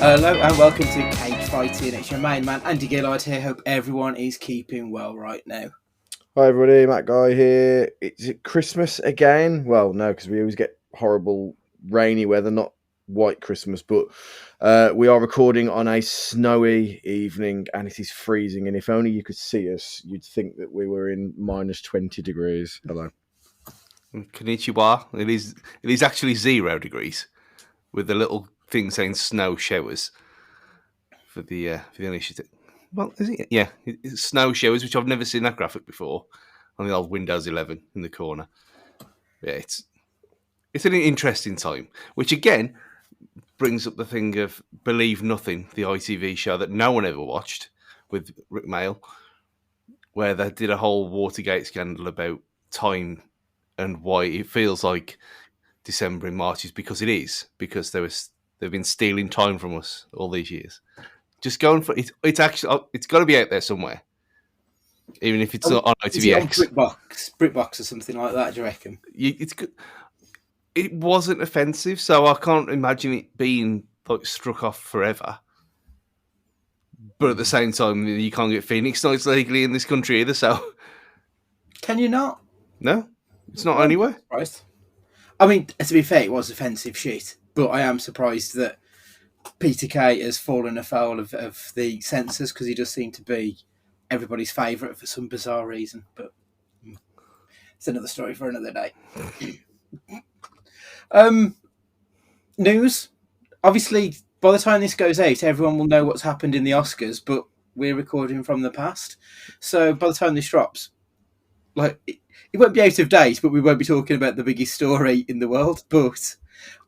Hello and welcome to Cake Fighting. It's your main man Andy Gillard here. Hope everyone is keeping well right now. Hi everybody, Matt Guy here. Is it Christmas again? Well, no, because we always get horrible rainy weather, not white Christmas, but we are recording on a snowy evening and it is freezing. And if only you could see us, you'd think that we were in minus 20 degrees. Hello. Konnichiwa. It is actually 0 degrees with the little thing saying snow showers for the initiative. Well, is it? Yeah, it's snow showers, which I've never seen that graphic before on the old Windows 11 in the corner. Yeah, it's an interesting time, which again brings up the thing of Believe Nothing, the ITV show that no one ever watched with Rick Mail, where they did a whole Watergate scandal about time and why it feels like December and March is because it is, because they've been stealing time from us all these years. Just going for it. It's got to be out there somewhere, even if it's not on ITVX. BritBox or something like that. Do you reckon? It wasn't offensive, so I can't imagine it being like struck off forever. But at the same time, you can't get Phoenix nights legally in this country either. So can you not? No, it's not anywhere. Surprised. I mean, to be fair, it was offensive shit, but I am surprised that Peter Kay has fallen afoul of the censors because he does seem to be everybody's favourite for some bizarre reason. But it's another story for another day. News. Obviously, by the time this goes out, everyone will know what's happened in the Oscars, but we're recording from the past. So by the time this drops, it won't be out of date, but we won't be talking about the biggest story in the world. But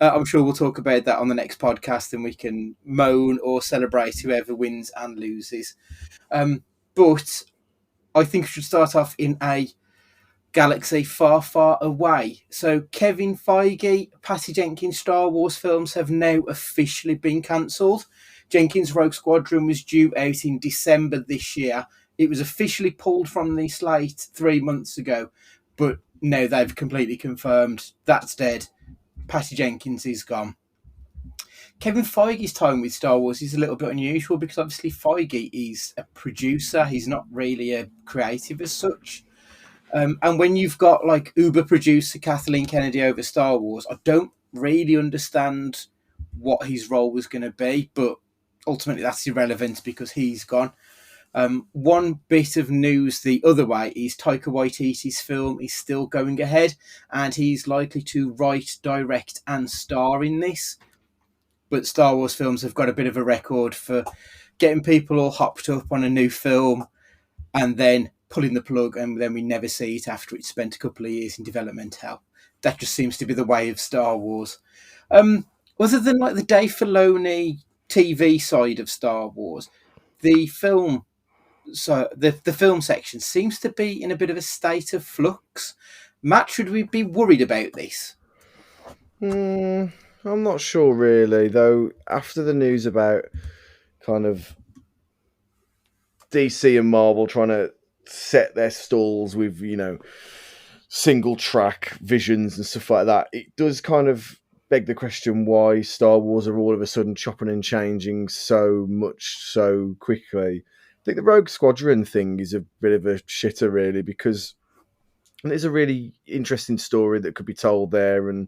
I'm sure we'll talk about that on the next podcast and we can moan or celebrate whoever wins and loses. But I think we should start off in a galaxy far, far away. So Kevin Feige, Patty Jenkins' Star Wars films have now officially been cancelled. Jenkins' Rogue Squadron was due out in December this year. It was officially pulled from the slate 3 months ago, but now they've completely confirmed that's dead. Patty Jenkins is gone. Kevin Feige's time with Star Wars is a little bit unusual because obviously Feige is a producer. He's not really a creative as such. And when you've got like Uber producer Kathleen Kennedy over Star Wars, I don't really understand what his role was going to be, but ultimately that's irrelevant because he's gone. One bit of news the other way is Taika Waititi's film is still going ahead and he's likely to write, direct and star in this. But Star Wars films have got a bit of a record for getting people all hopped up on a new film and then pulling the plug and then we never see it after it's spent a couple of years in development hell. That just seems to be the way of Star Wars. Other than like the Dave Filoni TV side of Star Wars, the film section seems to be in a bit of a state of flux. Matt, should we be worried about this? I'm not sure really, though. After the news about kind of DC and Marvel trying to set their stalls with, single track visions and stuff like that, it does kind of beg the question why Star Wars are all of a sudden chopping and changing so much so quickly. I think the Rogue Squadron thing is a bit of a shitter, really, because there's a really interesting story that could be told there. And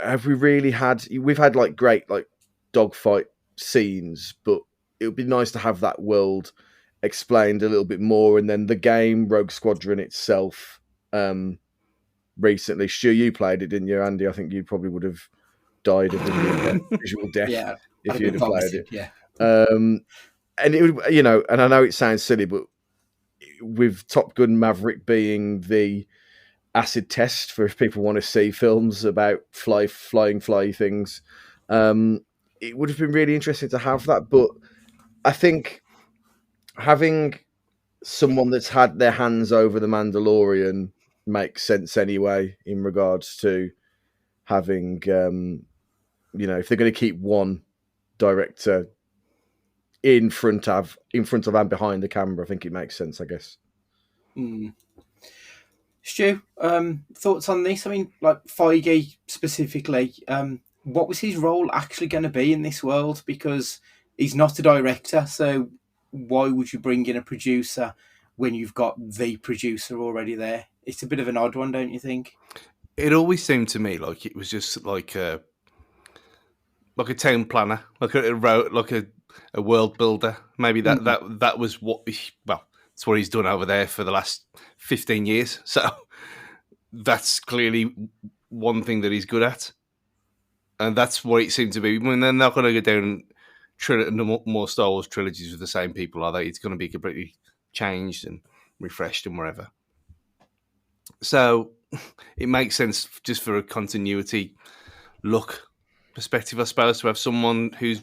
have we really we've had like great like dogfight scenes, but it would be nice to have that world explained a little bit more. And then the game Rogue Squadron itself, recently, Stu, you played it, didn't you, Andy? I think you probably would have died of visual death if you'd have played it. Yeah. And it would, and I know it sounds silly, but with Top Gun Maverick being the acid test for if people want to see films about flying things, it would have been really interesting to have that. But I think having someone that's had their hands over the Mandalorian makes sense anyway in regards to having, if they're going to keep one director in front of and behind the camera, I think it makes sense, I guess. Stu, thoughts on this? I mean, like Feige specifically, what was his role actually going to be in this world? Because he's not a director, so why would you bring in a producer when you've got the producer already there? It's a bit of an odd one, don't you think? It always seemed to me like it was just like a town planner, like a world builder. Maybe that was what. It's what he's done over there for the last 15 years. So that's clearly one thing that he's good at, and that's what it seemed to be. I mean, they're not going to go down more Star Wars trilogies with the same people, are they? It's going to be completely changed and refreshed and whatever. So it makes sense just for a continuity look perspective, I suppose, to have someone who's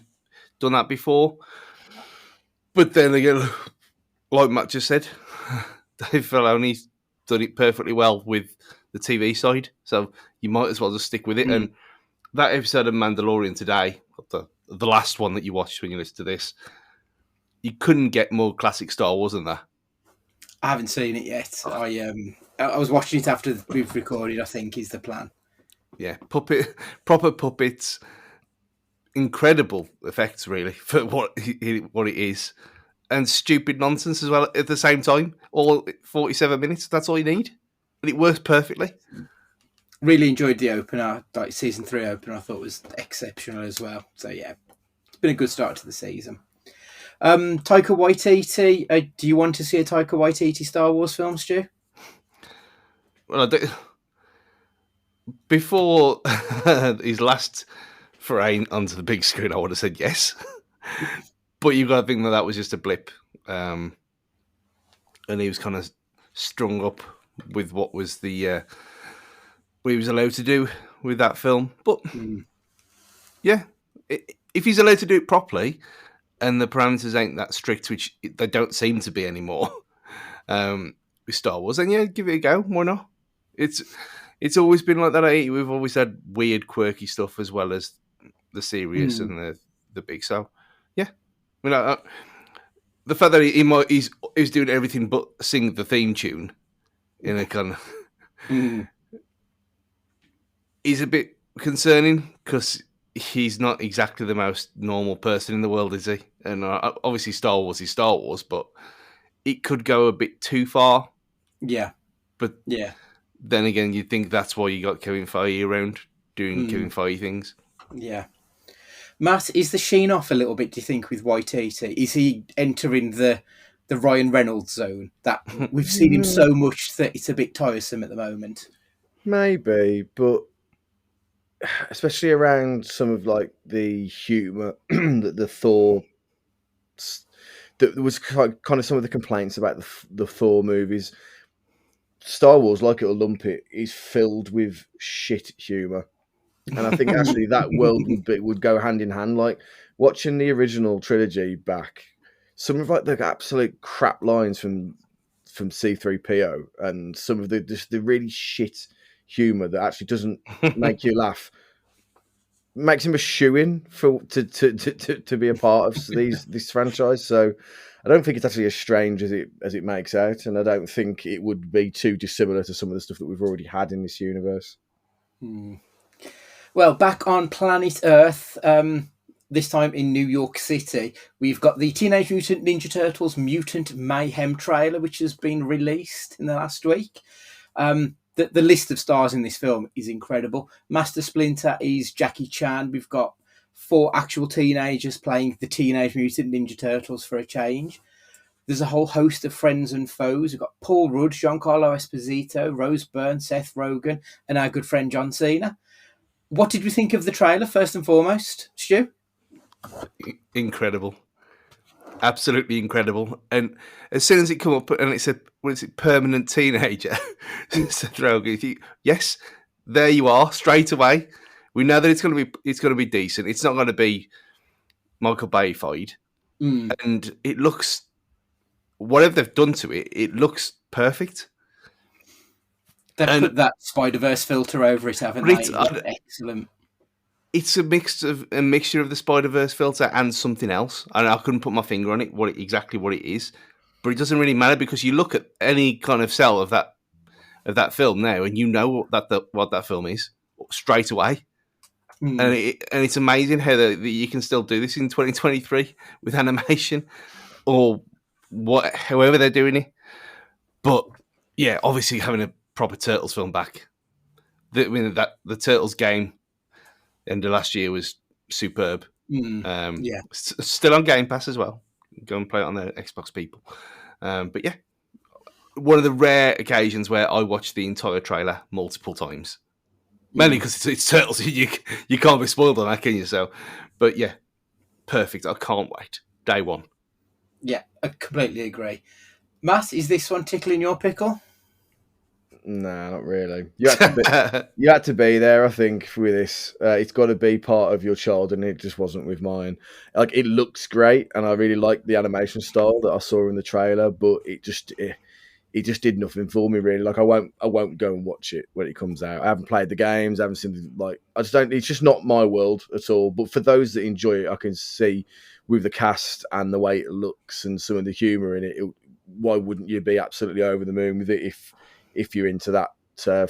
done that before. But then again, like Matt just said, Dave Filoni's done it perfectly well with the TV side, so you might as well just stick with it. And that episode of Mandalorian today, the last one that you watched when you listen to this, you couldn't get more classic Star Wars than that. I haven't seen it yet. I was watching it after we've recorded, I think, is the plan. Yeah, proper puppets, incredible effects, really, for what it is, and stupid nonsense as well at the same time. All 47 minutes, that's all you need, and it works perfectly. Really enjoyed the opener, like season 3 opener. I thought was exceptional as well. So yeah, it's been a good start to the season. Taika Waititi, do you want to see a Taika Waititi Star Wars film, Stu? Well, before his last foray onto the big screen, I would have said yes. But you've got to think that was just a blip. And he was kind of strung up with what was what he was allowed to do with that film. But yeah, if he's allowed to do it properly and the parameters ain't that strict, which they don't seem to be anymore with Star Wars, then yeah, give it a go. Why not? It's always been like that. We've always had weird, quirky stuff as well as the serious and the big. So yeah, I mean, the fact that he's doing everything but sing the theme tune in a kind of is a bit concerning because he's not exactly the most normal person in the world, is he? And obviously Star Wars is Star Wars, but it could go a bit too far. Yeah. But yeah. Then again, you'd think that's why you got Kevin Feige around doing Kevin Feige things. Yeah. Matt, is the sheen off a little bit, do you think, with Waititi? Is he entering the Ryan Reynolds zone? That we've seen him so much that it's a bit tiresome at the moment. Maybe, but especially around some of like the humour that the Thor, that was kind of some of the complaints about the Thor movies. Star Wars, like it or lump it, is filled with shit humour, and I think actually that world would go hand in hand. Like watching the original trilogy back, some of like the absolute crap lines from C-3PO and some of the really shit humour that actually doesn't make you laugh makes him a shoo-in to be a part of this franchise. So I don't think it's actually as strange as it makes out, and I don't think it would be too dissimilar to some of the stuff that we've already had in this universe. Well, back on planet Earth, this time in New York City, we've got the Teenage Mutant Ninja Turtles Mutant Mayhem trailer, which has been released in the last week. The list of stars in this film is incredible. Master Splinter is Jackie Chan. We've got 4 actual teenagers playing the Teenage Mutant Ninja Turtles for a change. There's a whole host of friends and foes. We've got Paul Rudd, Giancarlo Esposito, Rose Byrne, Seth Rogen, and our good friend John Cena. What did we think of the trailer, first and foremost, Stu? Incredible. Absolutely incredible. And as soon as it come up and it said, what is it, permanent teenager? Seth Rogen, yes, there you are, straight away. We know that it's going to be decent. It's not going to be Michael Bay-fied. And it looks, whatever they've done to it, it looks perfect. They've put that Spider-Verse filter over it, haven't they? Excellent. It's a mixture of the Spider-Verse filter and something else. And I couldn't put my finger on it, exactly what it is. But it doesn't really matter because you look at any kind of cell of that film now, and you know what that film is straight away. And it's amazing how that you can still do this in 2023 with animation or however they're doing it. But yeah, obviously having a proper Turtles film back. The Turtles game end of last year was superb. Yeah. Still on Game Pass as well. Go and play it on the Xbox, people. But yeah, one of the rare occasions where I watched the entire trailer multiple times. Mainly because it's Turtles. You can't be spoiled on that, can you? So, but yeah, perfect. I can't wait. Day one. Yeah, I completely agree. Matt, is this one tickling your pickle? Nah, not really. You had to be there, I think, with this. It's got to be part of your child, and it just wasn't with mine. Like, it looks great, and I really like the animation style that I saw in the trailer, but it just did nothing for me, really. Like, I won't go and watch it when it comes out. I haven't played the games. I haven't seen I just don't. It's just not my world at all. But for those that enjoy it, I can see with the cast and the way it looks and some of the humor in it. Why wouldn't you be absolutely over the moon with it if you're into that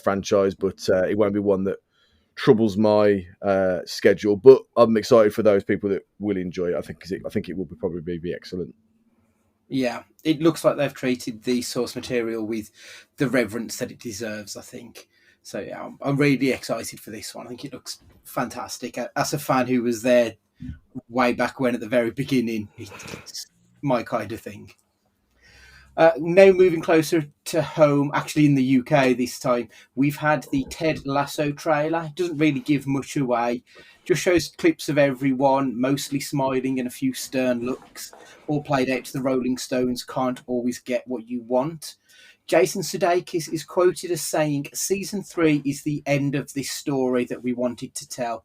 franchise? But it won't be one that troubles my schedule. But I'm excited for those people that will enjoy it. I think it will probably be excellent. Yeah, it looks like they've treated the source material with the reverence that it deserves, I think. So yeah, I'm really excited for this one. I think it looks fantastic. As a fan who was there way back when at the very beginning, it's my kind of thing. Now moving closer to home, actually in the UK this time, we've had the Ted Lasso trailer. It doesn't really give much away. Just shows clips of everyone, mostly smiling and a few stern looks, all played out to the Rolling Stones Can't Always Get What You Want. Jason Sudeikis is quoted as saying, "Season 3 is the end of this story that we wanted to tell,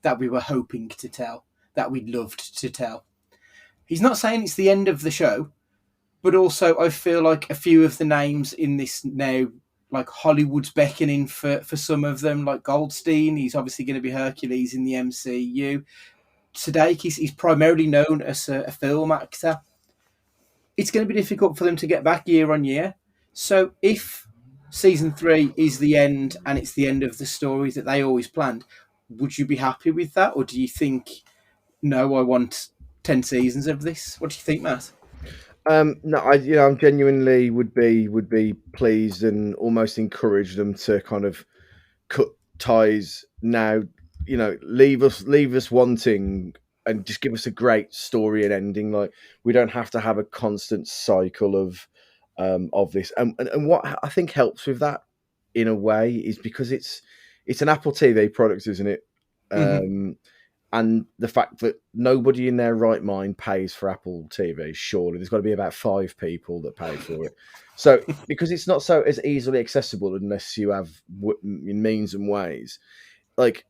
that we were hoping to tell, that we'd loved to tell." He's not saying it's the end of the show, but also I feel like a few of the names in this now, like Hollywood's beckoning for some of them, like Goldstein. He's obviously going to be Hercules in the MCU. Sudeikis is primarily known as a film actor. It's going to be difficult for them to get back year on year. So if season 3 is the end and it's the end of the story that they always planned, would you be happy with that? Or do you think, no, I want 10 seasons of this? What do you think, Matt? No, I'm genuinely would be pleased and almost encourage them to kind of cut ties now. Leave us wanting and just give us a great story and ending. Like, we don't have to have a constant cycle of this. And what I think helps with that in a way is because it's an Apple TV product, isn't it? And the fact that nobody in their right mind pays for Apple TV, surely there's got to be about 5 people that pay for it. So because it's not so as easily accessible unless you have means and ways. Like,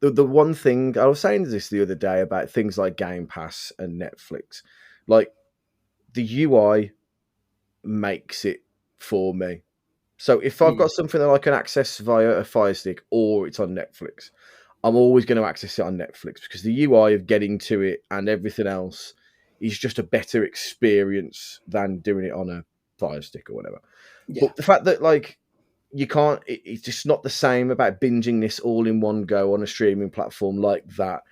the one thing I was saying this the other day about things like Game Pass and Netflix, like the UI makes it for me. So if I've got something that I can access via a Fire Stick or it's on Netflix, I'm always going to access it on Netflix because the UI of getting to it and everything else is just a better experience than doing it on a Fire Stick or whatever. Yeah. But the fact that, like, you can't, it's just not the same about binging this all in one go on a streaming platform like that.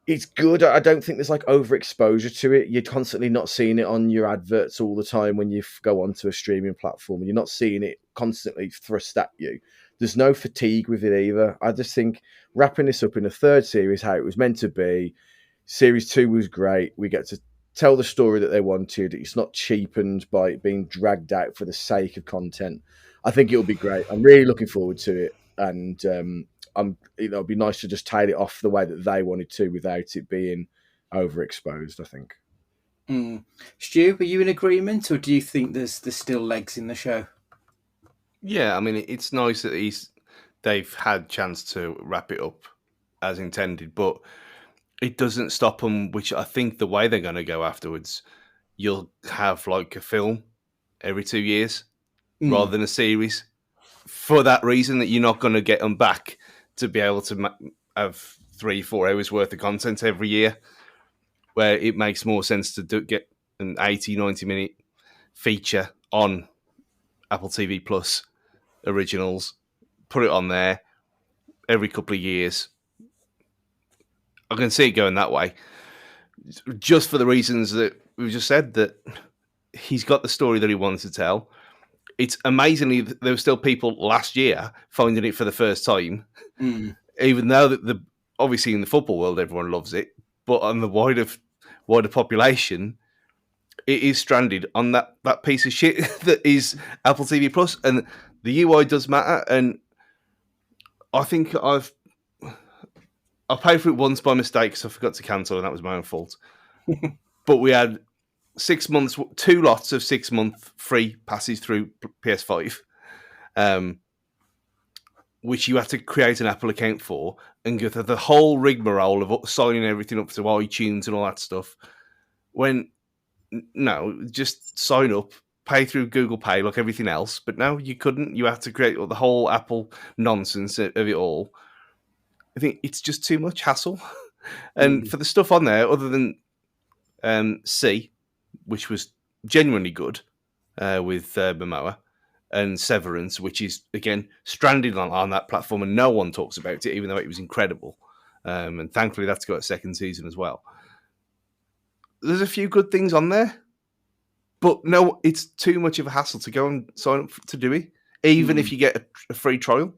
It's good. I don't think there's like overexposure to it. You're constantly not seeing it on your adverts all the time when you go onto a streaming platform. You're not seeing it constantly thrust at you. There's no fatigue with it either. I just think wrapping this up in a third series, how it was meant to be. Series 2 was great. We get to tell the story that they wanted. It's not cheapened by it being dragged out for the sake of content. I think it'll be great. I'm really looking forward to it. And it'd be nice to just tail it off the way that they wanted to without it being overexposed, I think. Stu, are you in agreement, or do you think there's still legs in the show? Yeah, I mean, it's nice that they've had chance to wrap it up as intended, but it doesn't stop them, which I think the way they're going to go afterwards, you'll have like a film every 2 years rather than a series. For that reason, that you're not going to get them back to be able to have 3-4 hours worth of content every year, where it makes more sense to get an 80-90 minute feature on Apple TV Plus originals, put it on there every couple of years, I can see it going that way, just for the reasons that we've just said, that he's got the story that he wants to tell. It's amazingly, there were still people last year finding it for the first time, even though the obviously in the football world everyone loves it, but on the wider population, it is stranded on that piece of shit that is Apple TV Plus, and the UI does matter. And I think I paid for it once by mistake because I forgot to cancel, and that was my own fault. But we had 6 months, 2 lots of 6-month free passes through PS5, which you have to create an Apple account for, and go through the whole rigmarole of signing everything up to iTunes and all that stuff. When no, just sign up, pay through Google Pay like everything else. But no, you couldn't. You have to create the whole Apple nonsense of it all. I think it's just too much hassle. And for the stuff on there, other than C, which was genuinely good with Momoa, and Severance, which is, again, stranded on that platform and no one talks about it, even though it was incredible. And thankfully, that's got a second season as well. There's a few good things on there, but no, it's too much of a hassle to go and sign up to do it, even if you get a free trial.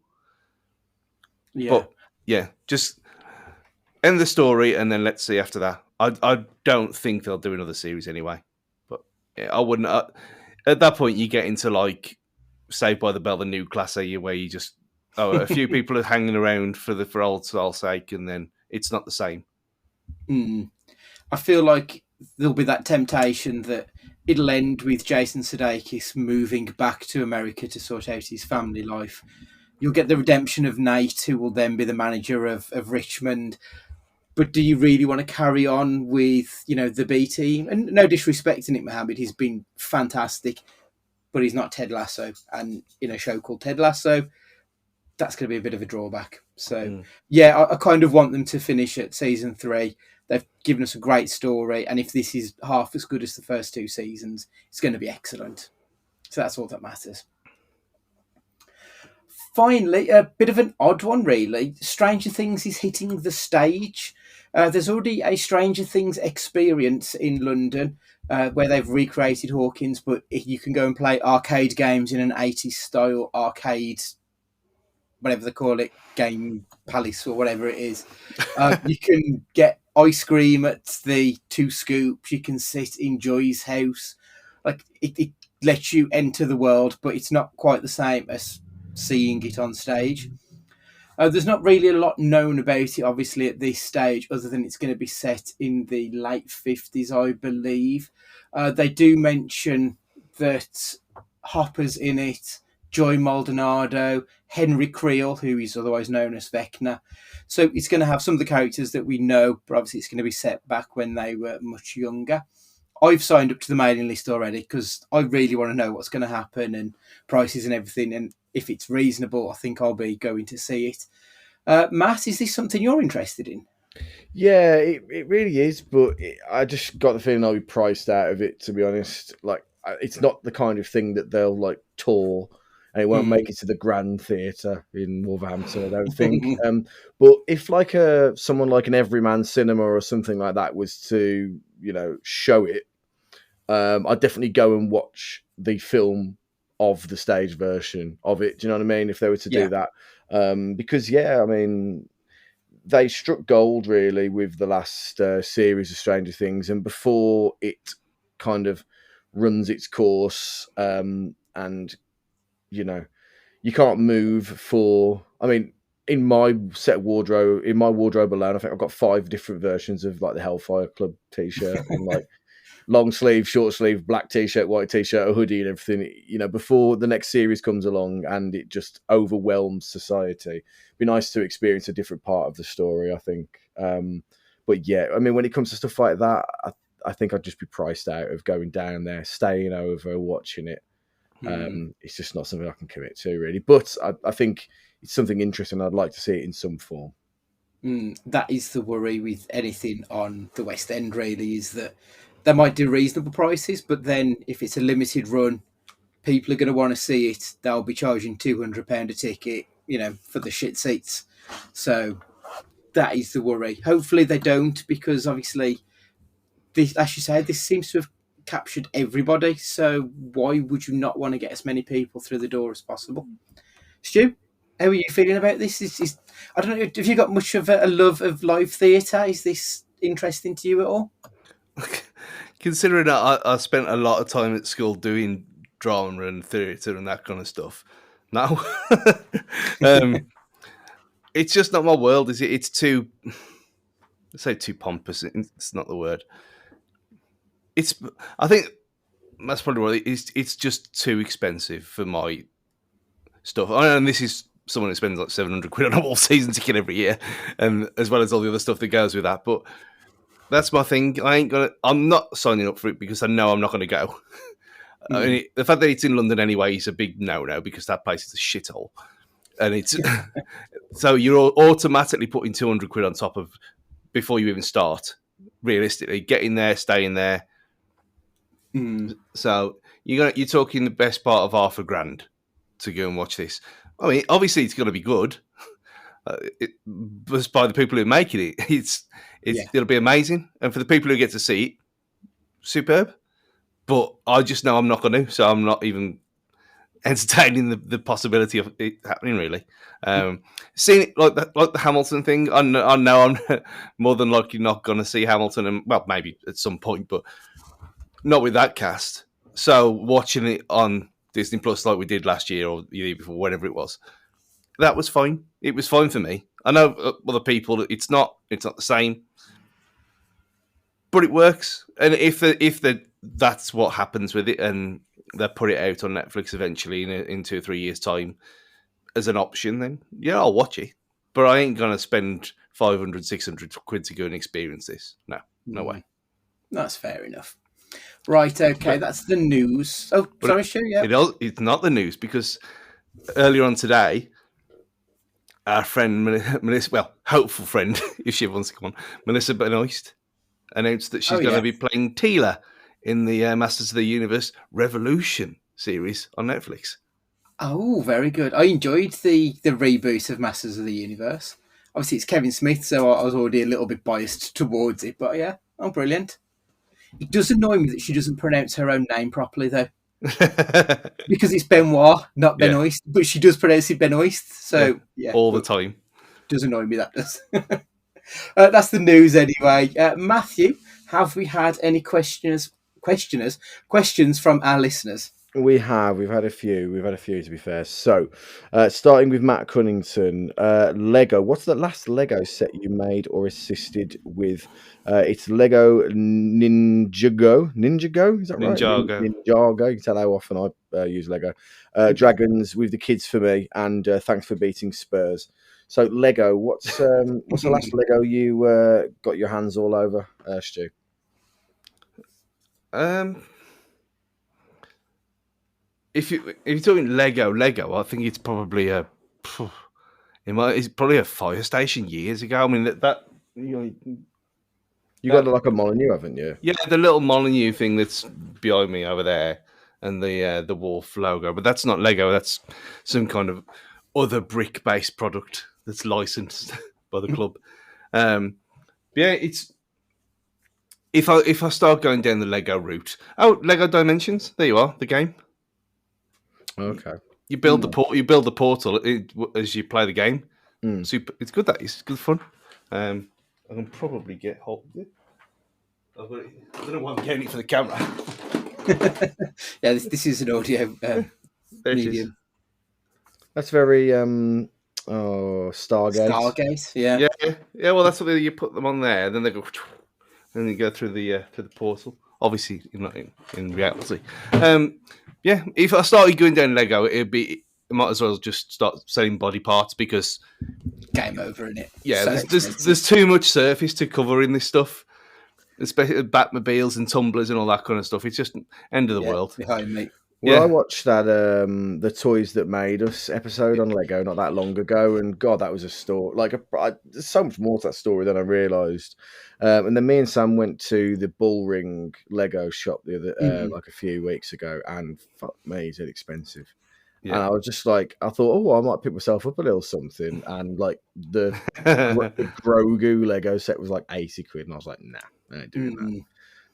Yeah. But, yeah, just end the story and then let's see after that. I don't think they'll do another series anyway. But, yeah, I wouldn't. At that point, you get into, like, Saved by the Bell, the new class, where you just... a few people are hanging around for old soul's sake, and then it's not the same. I feel like there'll be that temptation that it'll end with Jason Sudeikis moving back to America to sort out his family life. You'll get the redemption of Nate, who will then be the manager of Richmond. But do you really want to carry on with, the B team? And no disrespect to Nick Mohammed, he's been fantastic, but he's not Ted Lasso. And in a show called Ted Lasso, that's going to be a bit of a drawback. So, I kind of want them to finish at season 3. They've given us a great story, and if this is half as good as the first 2 seasons, it's going to be excellent. So that's all that matters. Finally, a bit of an odd one, really. Stranger Things is hitting the stage. There's already a Stranger Things experience in London where they've recreated Hawkins, but you can go and play arcade games in an 80s style arcade, whatever they call it, game palace or whatever it is. You can get ice cream at the 2 Scoops. You can sit in Joy's house. Like it lets you enter the world, but it's not quite the same as seeing it on stage. There's not really a lot known about it, obviously, at this stage, other than it's going to be set in the late 50s, I believe. They do mention that Hopper's in it, Joy Maldonado, Henry Creel, who is otherwise known as Vecna. So it's going to have some of the characters that we know, but obviously it's going to be set back when they were much younger. I've signed up to the mailing list already because I really want to know what's going to happen and prices and everything. And if it's reasonable, I think I'll be going to see it. Matt, is this something you're interested in? Yeah, it really is, but I just got the feeling I'll be priced out of it, to be honest. Like, it's not the kind of thing that they'll, like, tour, and it won't make it to the Grand Theatre in Wolverhampton, I don't think. But if, like, someone like an Everyman Cinema or something like that was to, show it, I'd definitely go and watch the film of the stage version of it. Do you know what I mean? If they were to do that. Because, they struck gold, really, with the last series of Stranger Things. And before it kind of runs its course and, you can't move for... I mean, in my wardrobe alone, I think I've got 5 different versions of, like, the Hellfire Club T-shirt and, like, long sleeve, short sleeve, black T-shirt, white T-shirt, a hoodie and everything, before the next series comes along and it just overwhelms society. It'd be nice to experience a different part of the story, I think. But yeah, I mean, when it comes to stuff like that, I think I'd just be priced out of going down there, staying over, watching it. It's just not something I can commit to, really. But I think it's something interesting. I'd like to see it in some form. That is the worry with anything on the West End, really, is that they might do reasonable prices, but then if it's a limited run, people are going to want to see it. They'll be charging £200 a ticket, for the shit seats. So that is the worry. Hopefully they don't, because obviously, this, as you said, this seems to have captured everybody. So why would you not want to get as many people through the door as possible? Stu, how are you feeling about this? Is I don't know. Have you got much of a love of live theatre? Is this interesting to you at all? Considering that I spent a lot of time at school doing drama and theatre and that kind of stuff, no, it's just not my world. Is it? It's too, let's say, too pompous. It's not the word. I think that's probably what it is. It's just too expensive for my stuff. And this is someone who spends like 700 quid on a whole season ticket every year, and as well as all the other stuff that goes with that. But that's my thing. I'm not signing up for it because I know I'm not gonna go. I mean, the fact that it's in London anyway is a big no-no because that place is a shithole, and it's so you're automatically putting 200 quid on top of before you even start. Realistically, getting there, staying there. So you're talking the best part of £500 to go and watch this. I mean, obviously it's going to be good. Just by the people who are making it, it'll be amazing, and for the people who get to see it, superb. But I just know I'm not going to, so I'm not even entertaining the possibility of it happening. Really, seeing it like the Hamilton thing, I know I'm more than likely not going to see Hamilton, and well, maybe at some point, but not with that cast. So watching it on Disney Plus like we did last year or the year before, whatever it was, that was fine. It was fine for me. I know other people, it's not the same, but it works. And if that's what happens with it, and they put it out on Netflix eventually in 2 or 3 years' time as an option, then yeah, I'll watch it. But I ain't gonna spend 500, 600 quid to go and experience this. No way. That's fair enough. Right, okay, that's the news. Oh, sorry, Stu, yeah. It's not the news because earlier on today, our friend Melissa, well, hopeful friend, if she wants to come on, Melissa Benoist, announced that she's going to be playing Teela in the Masters of the Universe Revolution series on Netflix. Oh, very good. I enjoyed the reboot of Masters of the Universe. Obviously, it's Kevin Smith, so I was already a little bit biased towards it, but yeah, brilliant. It does annoy me that she doesn't pronounce her own name properly, though. Because it's Benoit, not Benoist, but she does pronounce it Benoist. So, all the time. Does annoy me, that does. That's the news anyway. Matthew, have we had any questions from our listeners? We've had a few. We've had a few, to be fair. So, starting with Matt Cunnington, Lego. What's the last Lego set you made or assisted with? It's Lego Ninjago. Ninjago, is that right? Ninjago. You can tell how often I use Lego. Dragons with the kids for me, and thanks for beating Spurs. So, Lego. What's the last Lego you got your hands all over, Stu? If you're talking Lego, I think it's probably it's probably a fire station years ago. I mean that you got like a Molyneux, haven't you? Yeah, the little Molyneux thing that's behind me over there, and the Wolf logo. But that's not Lego. That's some kind of other brick-based product that's licensed by the club. Yeah, it's if I start going down the Lego route. Oh, Lego Dimensions. There you are. The game. Okay. You build the portal as you play the game. Super. It's good. It's good fun. I can probably get hold of it. I don't know why I'm getting it for the camera. Yeah, this is an audio medium. That's very Stargate. Stargate, yeah. Yeah. Well, that's what you put them on there, and then they go, and you go through the portal. Obviously, not in reality. Yeah, if I started going down Lego, I might as well just start selling body parts because game over in it. Yeah, so there's too much surface to cover in this stuff, especially Batmobiles and tumblers and all that kind of stuff. It's just end of the world. Behind me. Well, I watched that the Toys That Made Us episode on Lego not that long ago, and God, that was a story. There's so much more to that story than I realised. And then me and Sam went to the Bullring Lego shop the other like a few weeks ago, and fuck me, is it expensive? And I was just like, I thought, oh, I might pick myself up a little something. And like the Grogu Lego set was like 80 quid. And I was like, nah, I ain't doing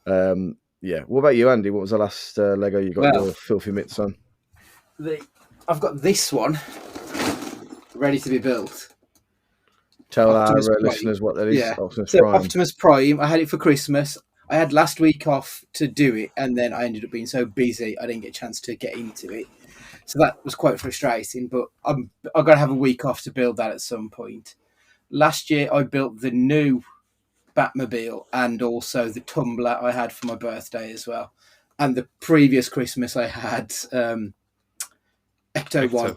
that. Yeah. What about you, Andy? What was the last Lego you got your filthy mitts on? I've got this one ready to be built. Tell Optimus our listeners what that is. Yeah. Optimus Prime. Optimus Prime. I had it for Christmas. I had last week off to do it, and then I ended up being so busy I didn't get a chance to get into it. So that was quite frustrating. But I've got to have a week off to build that at some point. Last year I built the new Batmobile and also the tumbler I had for my birthday as well. And the previous Christmas I had Ecto-1,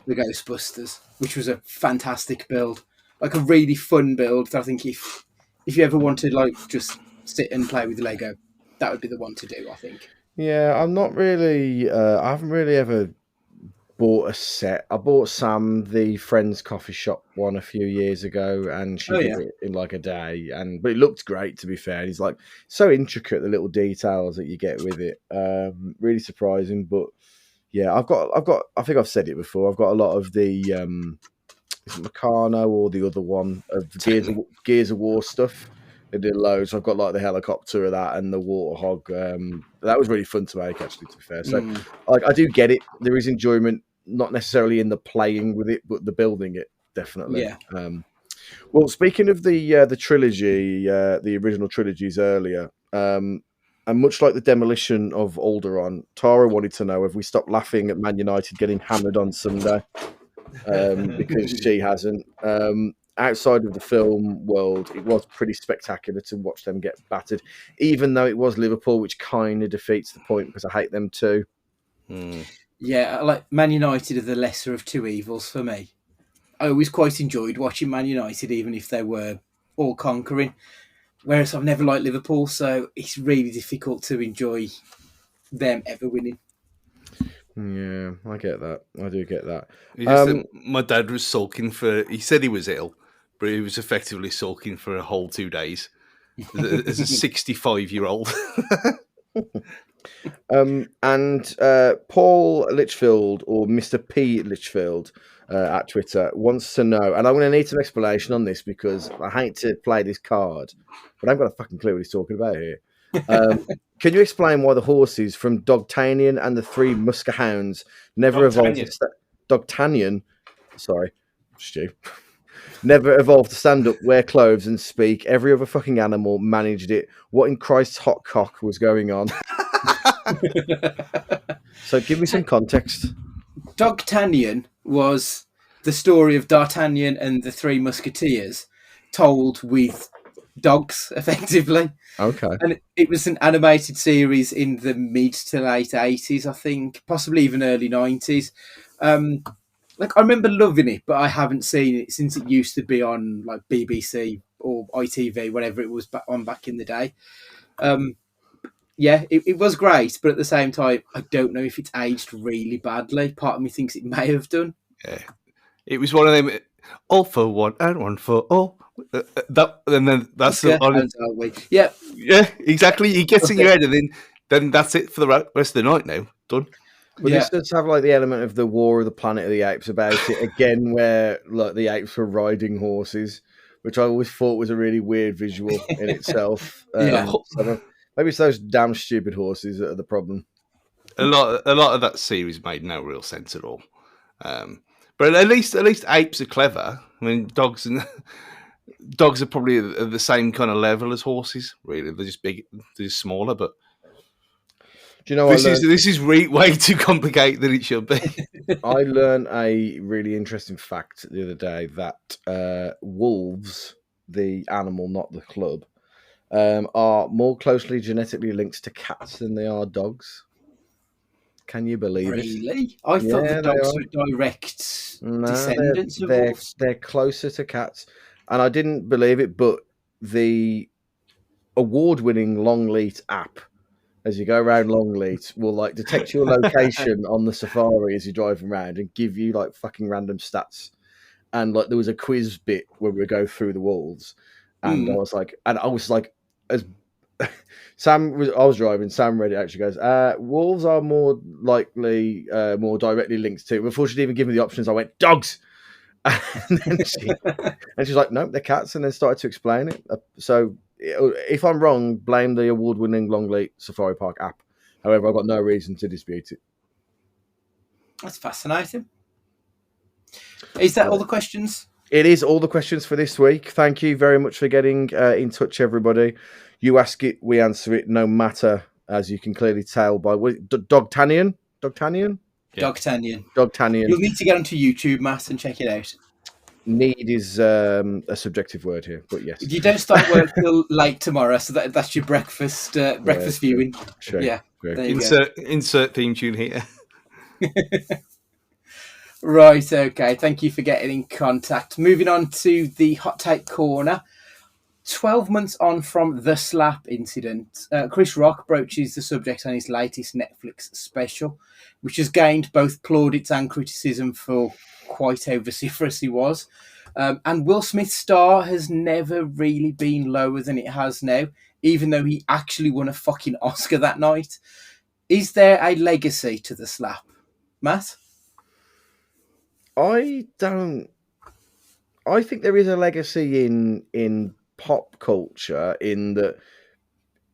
the Ghostbusters, which was a fantastic build. Like a really fun build that I think if you ever wanted like just sit and play with Lego, that would be the one to do, I think. Yeah, I'm not really I haven't really ever bought a set. I bought Sam the Friends coffee shop one a few years ago, and she did it in like a day. But it looked great, to be fair. And he's like so intricate, the little details that you get with it. Really surprising. But yeah, I've got. I think I've said it before. I've got a lot of the is it Meccano or the other one of Gears of War stuff. They did loads. I've got like the helicopter of that and the Warthog. That was really fun to make, actually, to be fair. So, like, I do get it. There is enjoyment, not necessarily in the playing with it, but the building it, definitely. Yeah. Well, speaking of the trilogy, the original trilogies earlier, and much like the demolition of Alderaan, Tara wanted to know if we stopped laughing at Man United getting hammered on Sunday, because she hasn't. Outside of the film world, it was pretty spectacular to watch them get battered, even though it was Liverpool, which kind of defeats the point because I hate them too. Yeah, like Man United are the lesser of two evils for me. I always quite enjoyed watching Man United, even if they were all conquering. Whereas I've never liked Liverpool, so it's really difficult to enjoy them ever winning. Yeah, I get that. I do get that. My dad was sulking he said he was ill, but he was effectively sulking for a whole 2 days as a 65-year-old. And Paul Litchfield, or Mr. P. Litchfield at Twitter, wants to know, and I'm going to need some explanation on this because I hate to play this card, but I've got a fucking clue what he's talking about here. Can you explain why the horses from Dogtanian and the Three Muskehounds never evolved? Dogtanian, sorry, Stu. Never evolved to stand up, wear clothes, and speak. Every other fucking animal managed it. What in Christ's hot cock was going on? So give me some context. Dogtanian was the story of D'Artagnan and the Three Musketeers told with dogs, effectively. Okay. And it was an animated series in the mid to late 80s, I think, possibly even early 90s. Like, I remember loving it, but I haven't seen it since it used to be on like BBC or ITV, whatever it was on back in the day. Yeah, it was great, but at the same time, I don't know if it's aged really badly. Part of me thinks it may have done. Yeah, it was one of them. All for one and one for all. That's Yeah, exactly. He gets in your head, and then that's it for the rest of the night. Now done. But this does have like the element of the War of the Planet of the Apes about it again, where like the apes were riding horses, which I always thought was a really weird visual in itself. So maybe it's those damn stupid horses that are the problem. A lot of that series made no real sense at all. But at least apes are clever. I mean, dogs are probably at the same kind of level as horses. Really, they're just big, they're just smaller. But do you know this is way too complicated than it should be. I learned a really interesting fact the other day that wolves, the animal, not the club, are more closely genetically linked to cats than they are dogs. Can you believe it? Really? I thought the dogs were direct descendants of wolves. They're closer to cats. And I didn't believe it, but the award-winning Longleat app, as you go around Longleat, will like detect your location on the safari as you're driving around and give you like fucking random stats. And like there was a quiz bit where we go through the wolves, and I was like, as I was driving. Sam read it. Actually, goes. Wolves are more likely, more directly linked to. Before she'd even give me the options, I went dogs, and then she's like, "Nope, they're cats," and then started to explain it. So, if I'm wrong, blame the award-winning Longleat Safari Park app. However, I've got no reason to dispute it. That's fascinating. Is that all the questions? It is all the questions for this week. Thank you very much for getting in touch, everybody. You ask it, we answer it, no matter, as you can clearly tell by Dogtanian. Dogtanian? Yeah. Dogtanian. Dogtanian. You'll need to get onto YouTube, Matt, and check it out. Need is a subjective word here, but yes. You don't start work till late tomorrow, so that's your breakfast viewing. Sure. Yeah. Insert theme tune here. Right, okay. Thank you for getting in contact. Moving on to the hot take corner. 12 months on from the slap incident, Chris Rock broaches the subject on his latest Netflix special, which has gained both plaudits and criticism for quite how vociferous he was. And Will Smith's star has never really been lower than it has now, even though he actually won a fucking Oscar that night. Is there a legacy to the slap? Matt? I think there is a legacy in pop culture in that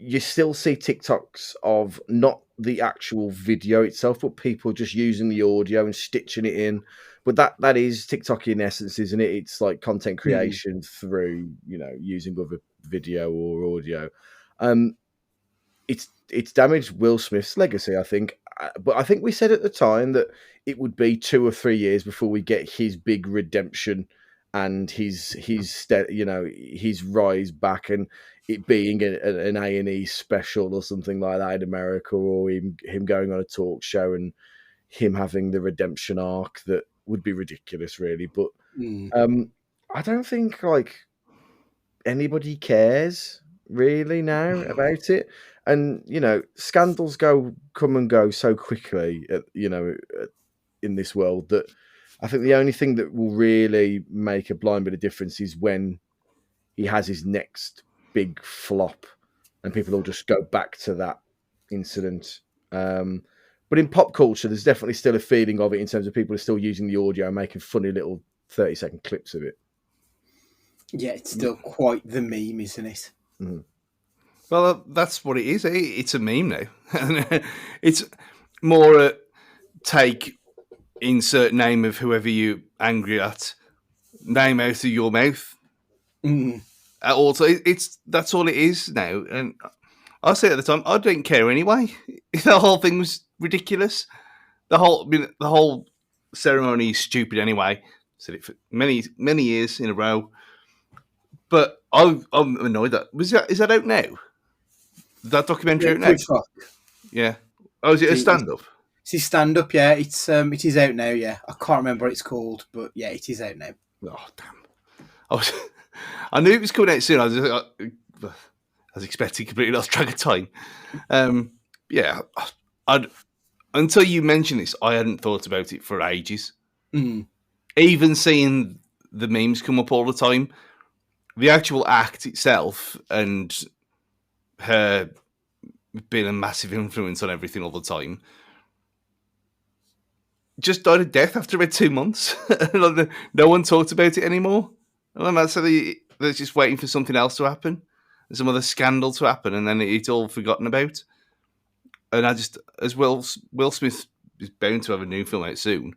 you still see TikToks of not the actual video itself, but people just using the audio and stitching it in. But that is TikTok in essence, isn't it? It's like content creation through, using other video or audio. It's damaged Will Smith's legacy, I think. But I think we said at the time that it would be 2 or 3 years before we get his big redemption and his rise back, and it being an A&E special or something like that in America, or him going on a talk show and him having the redemption arc that would be ridiculous, really. But I don't think anybody cares really now about it. And scandals come and go so quickly, in this world, that I think the only thing that will really make a blind bit of difference is when he has his next big flop, and people will just go back to that incident. But in pop culture, there's definitely still a feeling of it in terms of people are still using the audio and making funny little 30-second clips of it. Yeah, it's still quite the meme, isn't it? Mm-hmm. Well, that's what it is. It's a meme now. It's more a take, insert name of whoever you're angry at, name out of your mouth. Also, that's all it is now. And I said at the time, I didn't care anyway. The whole thing was ridiculous. The whole ceremony is stupid anyway. Said it for many years in a row. But I'm annoyed that is that out now? That documentary out now? Yeah. Oh, is it a stand-up? It's a stand-up, yeah. It is out now, yeah. I can't remember what it's called, but yeah, it is out now. Oh, damn. I knew it was coming out soon. I was expecting completely lost track of time. Yeah. Until you mentioned this, I hadn't thought about it for ages. Even seeing the memes come up all the time, the actual act itself and her being a massive influence on everything all the time just died of death after about 2 months. No one talked about it anymore. So they're just waiting for something else to happen, some other scandal to happen, and then it's all forgotten about. And I just, as Will Smith is bound to have a new film out soon,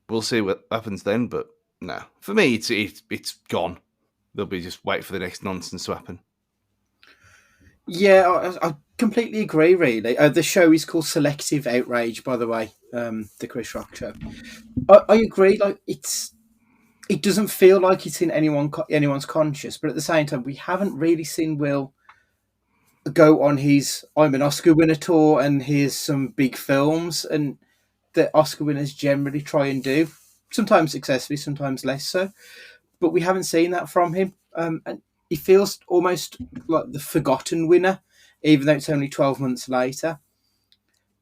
we'll see what happens then. But no, for me, it's gone. They'll be just wait for the next nonsense to happen. Yeah, I completely agree, really. The show is called Selective Outrage, by the way, the Chris Rock show. I agree, it doesn't feel like it's in anyone's conscious, but at the same time, we haven't really seen Will go on his I'm an Oscar winner tour and here's some big films, and the Oscar winners generally try and do, sometimes successfully, sometimes less so, but we haven't seen that from him. And he feels almost like the forgotten winner, even though it's only 12 months later.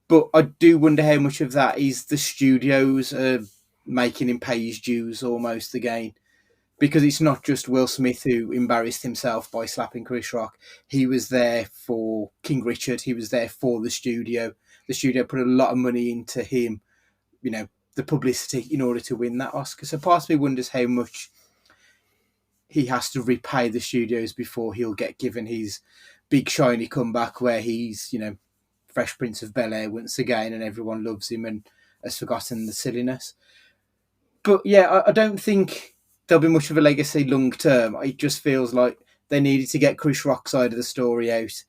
But I do wonder how much of that is the studios making him pay his dues almost again. because it's not just Will Smith who embarrassed himself by slapping Chris Rock. He was there for King Richard. He was there for the studio. The studio put a lot of money into him, the publicity in order to win that Oscar. So part of me wonders how much he has to repay the studios before he'll get given his big shiny comeback where he's, Fresh Prince of Bel-Air once again and everyone loves him and has forgotten the silliness. But yeah, I don't think there'll be much of a legacy long term. It just feels like they needed to get Chris Rock's side of the story out,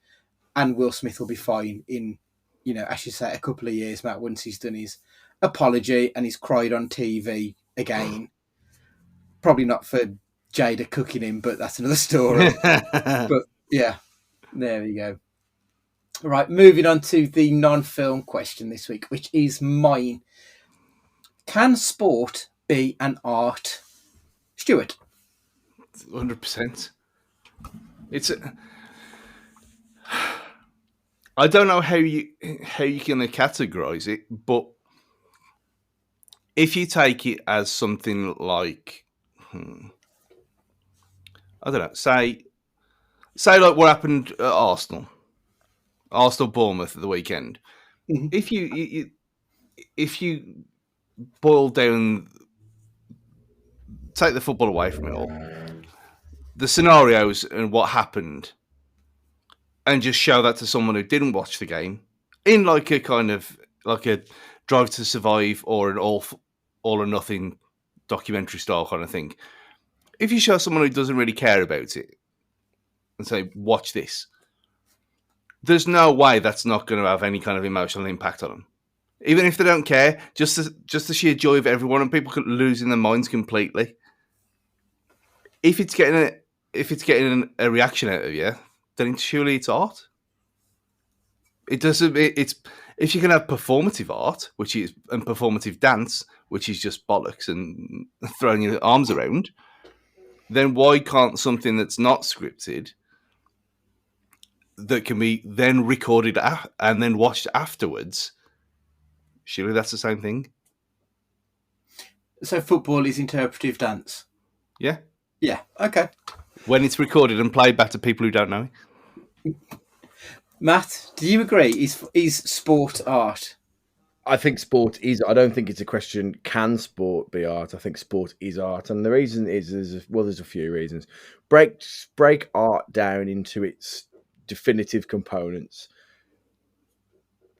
and Will Smith will be fine in, as you say, a couple of years, Matt, once he's done his apology and he's cried on TV again. Probably not for Jada cooking him, but that's another story. But yeah, there we go. Right, moving on to the non-film question this week, which is mine. Can sport be an art? Stuart? 100%. I don't know how you can categorize it, but if you take it as something like, I don't know, say like what happened at Arsenal Bournemouth at the weekend. Mm-hmm. If you boil down, take the football away from it all, the scenarios and what happened, and just show that to someone who didn't watch the game in like a kind of like a Drive to Survive or an all or nothing documentary style kind of thing. If you show someone who doesn't really care about it and say, watch this, there's no way that's not going to have any kind of emotional impact on them. Even if they don't care, just the sheer joy of everyone and people losing their minds completely. If it's getting a reaction out of you, then surely it's art. It doesn't. It's if you can have performative art, and performative dance, which is just bollocks and throwing your arms around, then why can't something that's not scripted, that can be then recorded and then watched afterwards? Surely that's the same thing. So football is interpretive dance. Yeah. Yeah. Okay. When it's recorded and played back to people who don't know it. Matt, do you agree? Is sport art? I think sport is. I don't think it's a question, can sport be art? I think sport is art. And the reason is, there's a few reasons. Break art down into its definitive components.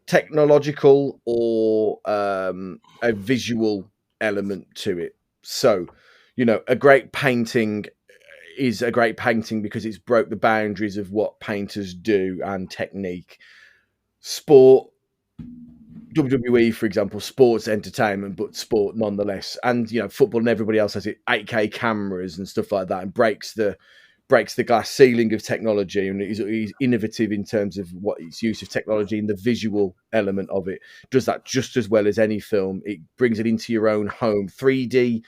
Technological or a visual element to it. So, a great painting is a great painting because it's broke the boundaries of what painters do and technique. Sport, WWE, for example, sports entertainment, but sport nonetheless. And, football and everybody else has it, 8K cameras and stuff like that, and breaks the glass ceiling of technology, and is innovative in terms of what its use of technology and the visual element of it. Does that just as well as any film. It brings it into your own home. 3D.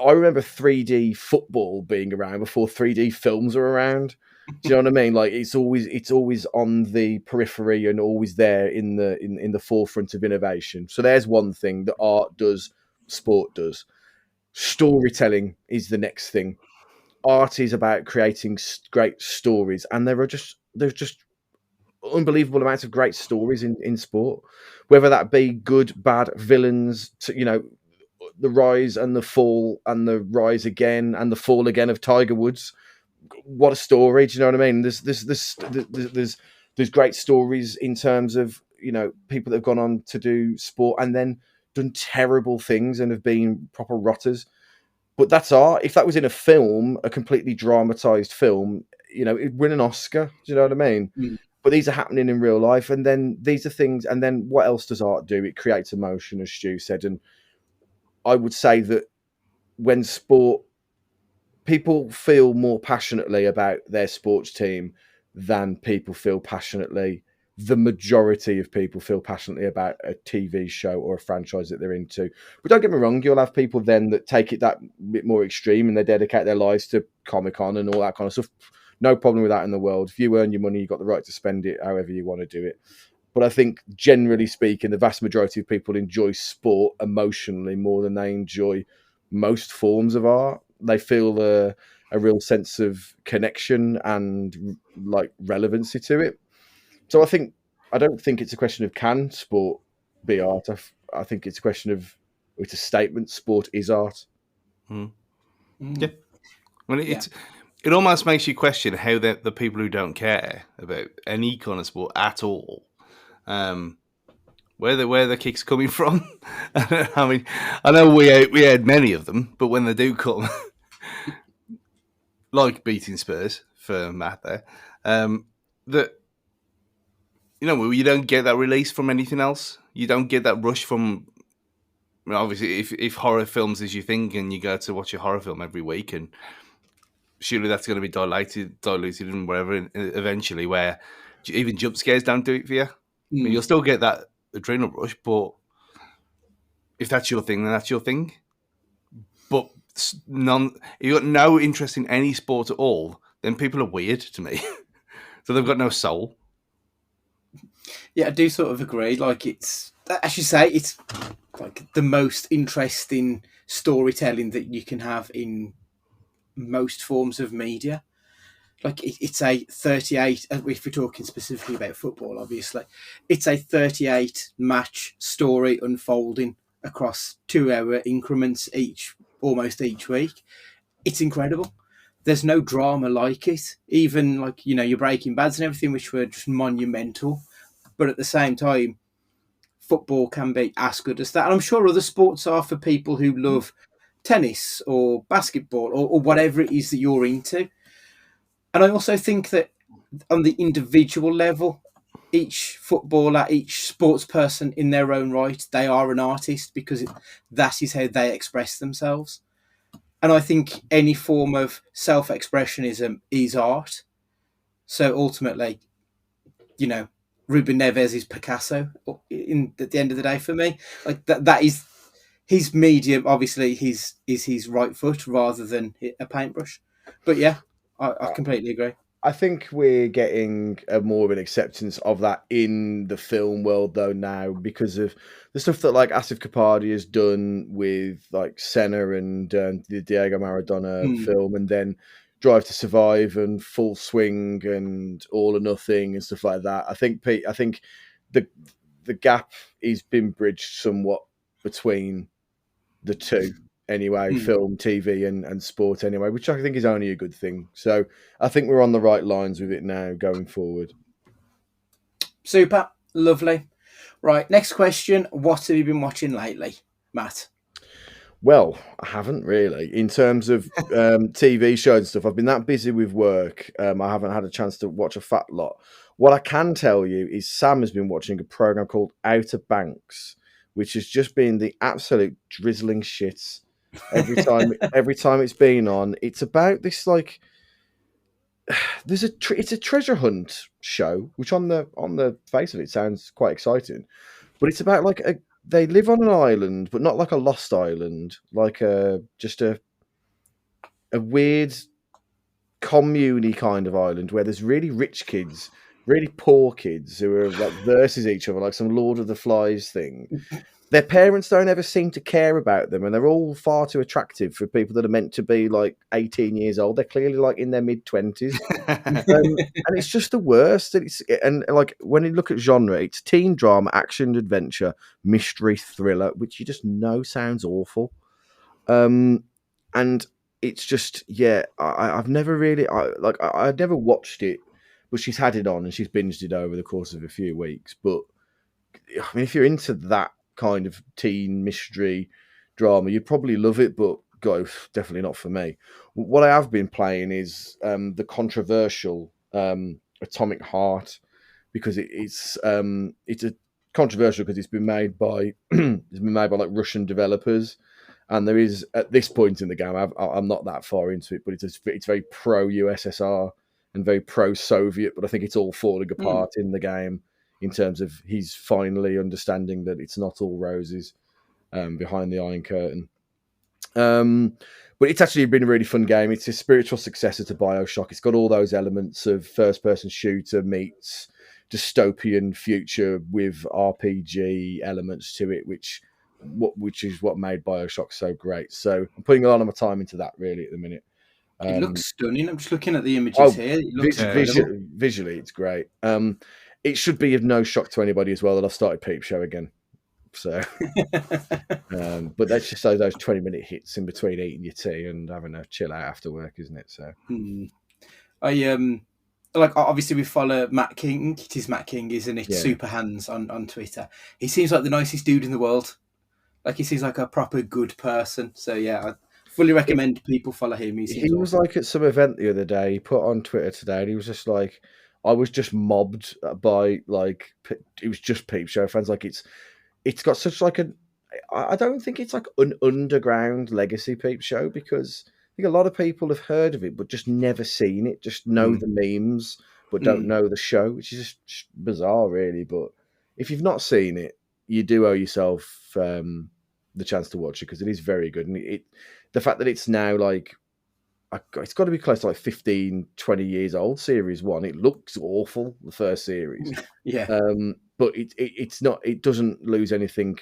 I remember 3D football being around before 3D films were around. Do you know what I mean? Like it's always on the periphery and always there in the forefront of innovation. So there's one thing that art does, sport does. Storytelling is the next thing. Art is about creating great stories, and there's just unbelievable amounts of great stories in sport, whether that be good, bad, villains, the rise and the fall and the rise again and the fall again of Tiger Woods. What a story! Do you know what I mean? There's great stories in terms of people that have gone on to do sport and then done terrible things and have been proper rotters. But that's art. If that was in a film, a completely dramatized film, it'd win an Oscar. Do you know what I mean? Mm. But these are happening in real life, and then these are things. And then what else does art do? It creates emotion, as Stu said. And I would say that when people feel more passionately about their sports team than people feel passionately. The majority of people feel passionately about a TV show or a franchise that they're into. But don't get me wrong, you'll have people then that take it that bit more extreme and they dedicate their lives to Comic-Con and all that kind of stuff. No problem with that in the world. If you earn your money, you've got the right to spend it however you want to do it. But I think, generally speaking, the vast majority of people enjoy sport emotionally more than they enjoy most forms of art. they feel a real sense of connection and like relevancy to it. So I don't think it's a question of can sport be art. I think it's a question of, it's a statement. Sport is art. Mm. Mm. Yeah. Well, it almost makes you question how the people who don't care about any kind of sport at all, where the kicks coming from. I mean, I know we had many of them, but when they do come, like beating Spurs for Matt there, that you don't get that release from anything else. You don't get that rush from. Obviously, if horror films is your thing, and you go to watch a horror film every week, and surely that's going to be diluted, and whatever eventually. Where even jump scares don't do it for you. I mean, you'll still get that adrenaline rush, but if that's your thing, then that's your thing. But if you've got no interest in any sport at all, then people are weird to me. So they've got no soul. Yeah, I do sort of agree. Like, it's, as you say, it's like the most interesting storytelling that you can have in most forms of media. Like, it's a 38, if we're talking specifically about football, obviously, it's a 38 match story unfolding across 2 hour increments almost each week. It's incredible. There's no drama like it. Even like, your Breaking Bads and everything, which were just monumental. But at the same time, football can be as good as that. And I'm sure other sports are for people who love tennis or basketball or whatever it is that you're into. And I also think that on the individual level, each footballer, each sports person in their own right, they are an artist because that is how they express themselves. And I think any form of self-expressionism is art. So ultimately, Ruben Neves is Picasso at the end of the day for me. Like that is his medium, obviously is his right foot rather than a paintbrush. But yeah, I completely agree. I think we're getting more of an acceptance of that in the film world though now, because of the stuff that like Asif Kapadia has done with like Senna and the Diego Maradona film, and then Drive to Survive and Full Swing and All or Nothing and stuff like that. I think the gap is been bridged somewhat between the two. Anyway, film, TV, and sport anyway, which I think is only a good thing. So I think we're on the right lines with it now going forward. Super. Lovely. Right, next question. What have you been watching lately, Matt? Well, I haven't really. In terms of TV shows and stuff, I've been that busy with work. I haven't had a chance to watch a fat lot. What I can tell you is Sam has been watching a program called Outer Banks, which has just been the absolute drizzling shit. Every time it's been on, it's about this like it's a treasure hunt show, which on the face of it sounds quite exciting, but it's about like they live on an island, but not like a lost island, like just a weird commune kind of island where there's really rich kids, really poor kids who are like versus each other, like some Lord of the Flies thing. Their parents don't ever seem to care about them, and they're all far too attractive for people that are meant to be like 18 years old. They're clearly like in their mid-20s. And it's just the worst. And like when you look at genre, it's teen drama, action, adventure, mystery, thriller, which you just know sounds awful. And it's just, yeah, I've never really, I've never watched it, but she's had it on and she's binged it over the course of a few weeks. But I mean, if you're into that kind of teen mystery drama, you'd probably love it, but definitely not for me. What I have been playing is the controversial Atomic Heart, because it's a controversial because it's been made by like Russian developers, and there is at this point in the game, I'm not that far into it, but it's very pro USSR and very pro Soviet, but I think it's all falling apart in the game, in terms of he's finally understanding that it's not all roses behind the Iron Curtain. But it's actually been a really fun game. It's a spiritual successor to BioShock. It's got all those elements of first-person shooter meets dystopian future with RPG elements to it, which which is what made Bioshock so great. So I'm putting a lot of my time into that really at the minute. It looks stunning. I'm just looking at the images Oh, here. It looks incredible. visually, it's great. It should be of no shock to anybody as well that I've started Peep Show again. So, but that's just those 20-minute hits in between eating your tea and having a chill out after work, isn't it? So, I like obviously we follow Matt King. It is Matt King, isn't it? Yeah. Super Hands on Twitter. He seems like the nicest dude in the world. Like he seems like a proper good person. So yeah, I fully recommend people follow him. He was like at some event the other day. He put on Twitter today, and he was just like, "I was just mobbed by like it was just Peep Show fans. Like it's got such like a. I don't think it's like an underground legacy Peep Show because I think a lot of people have heard of it but just never seen it. Just know the memes but don't know the show, which is just bizarre, really. But if you've not seen it, you do owe yourself the chance to watch it because it is very good. And the fact that it's now like it's got to be close to like 15, 20 years old, series one. It looks awful, the first series. Yeah. But it's not. It doesn't lose anything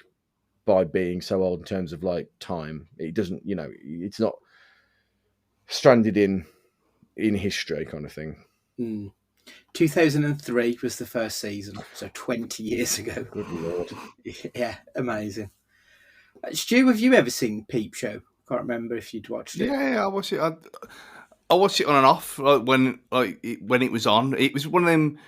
by being so old in terms of like time. It doesn't. It's not stranded in history kind of thing. 2003 was the first season, so 20 years ago. Good lord. Yeah, amazing. Stu, have you ever seen Peep Show? Can't remember if you'd watched it. Yeah, I watched it. I watched it on and off when it was on. It was one of them.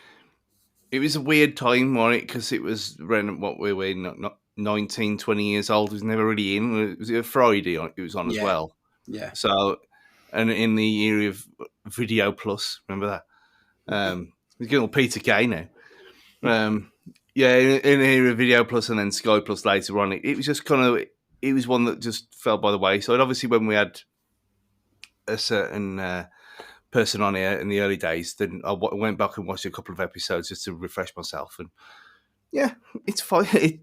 It was a weird time, right? Because it was around what we were not 19, 20 years old. It was never really in. It was a Friday. It was on as well. Yeah. So, and in the era of Video Plus, remember that? It's good old Peter Kay now. Yeah, in the era of Video Plus and then Sky Plus later on, it was just kind of. It was one that just fell by the wayside. Obviously, when we had a certain person on here in the early days, then I went back and watched a couple of episodes just to refresh myself. And yeah, it's fine.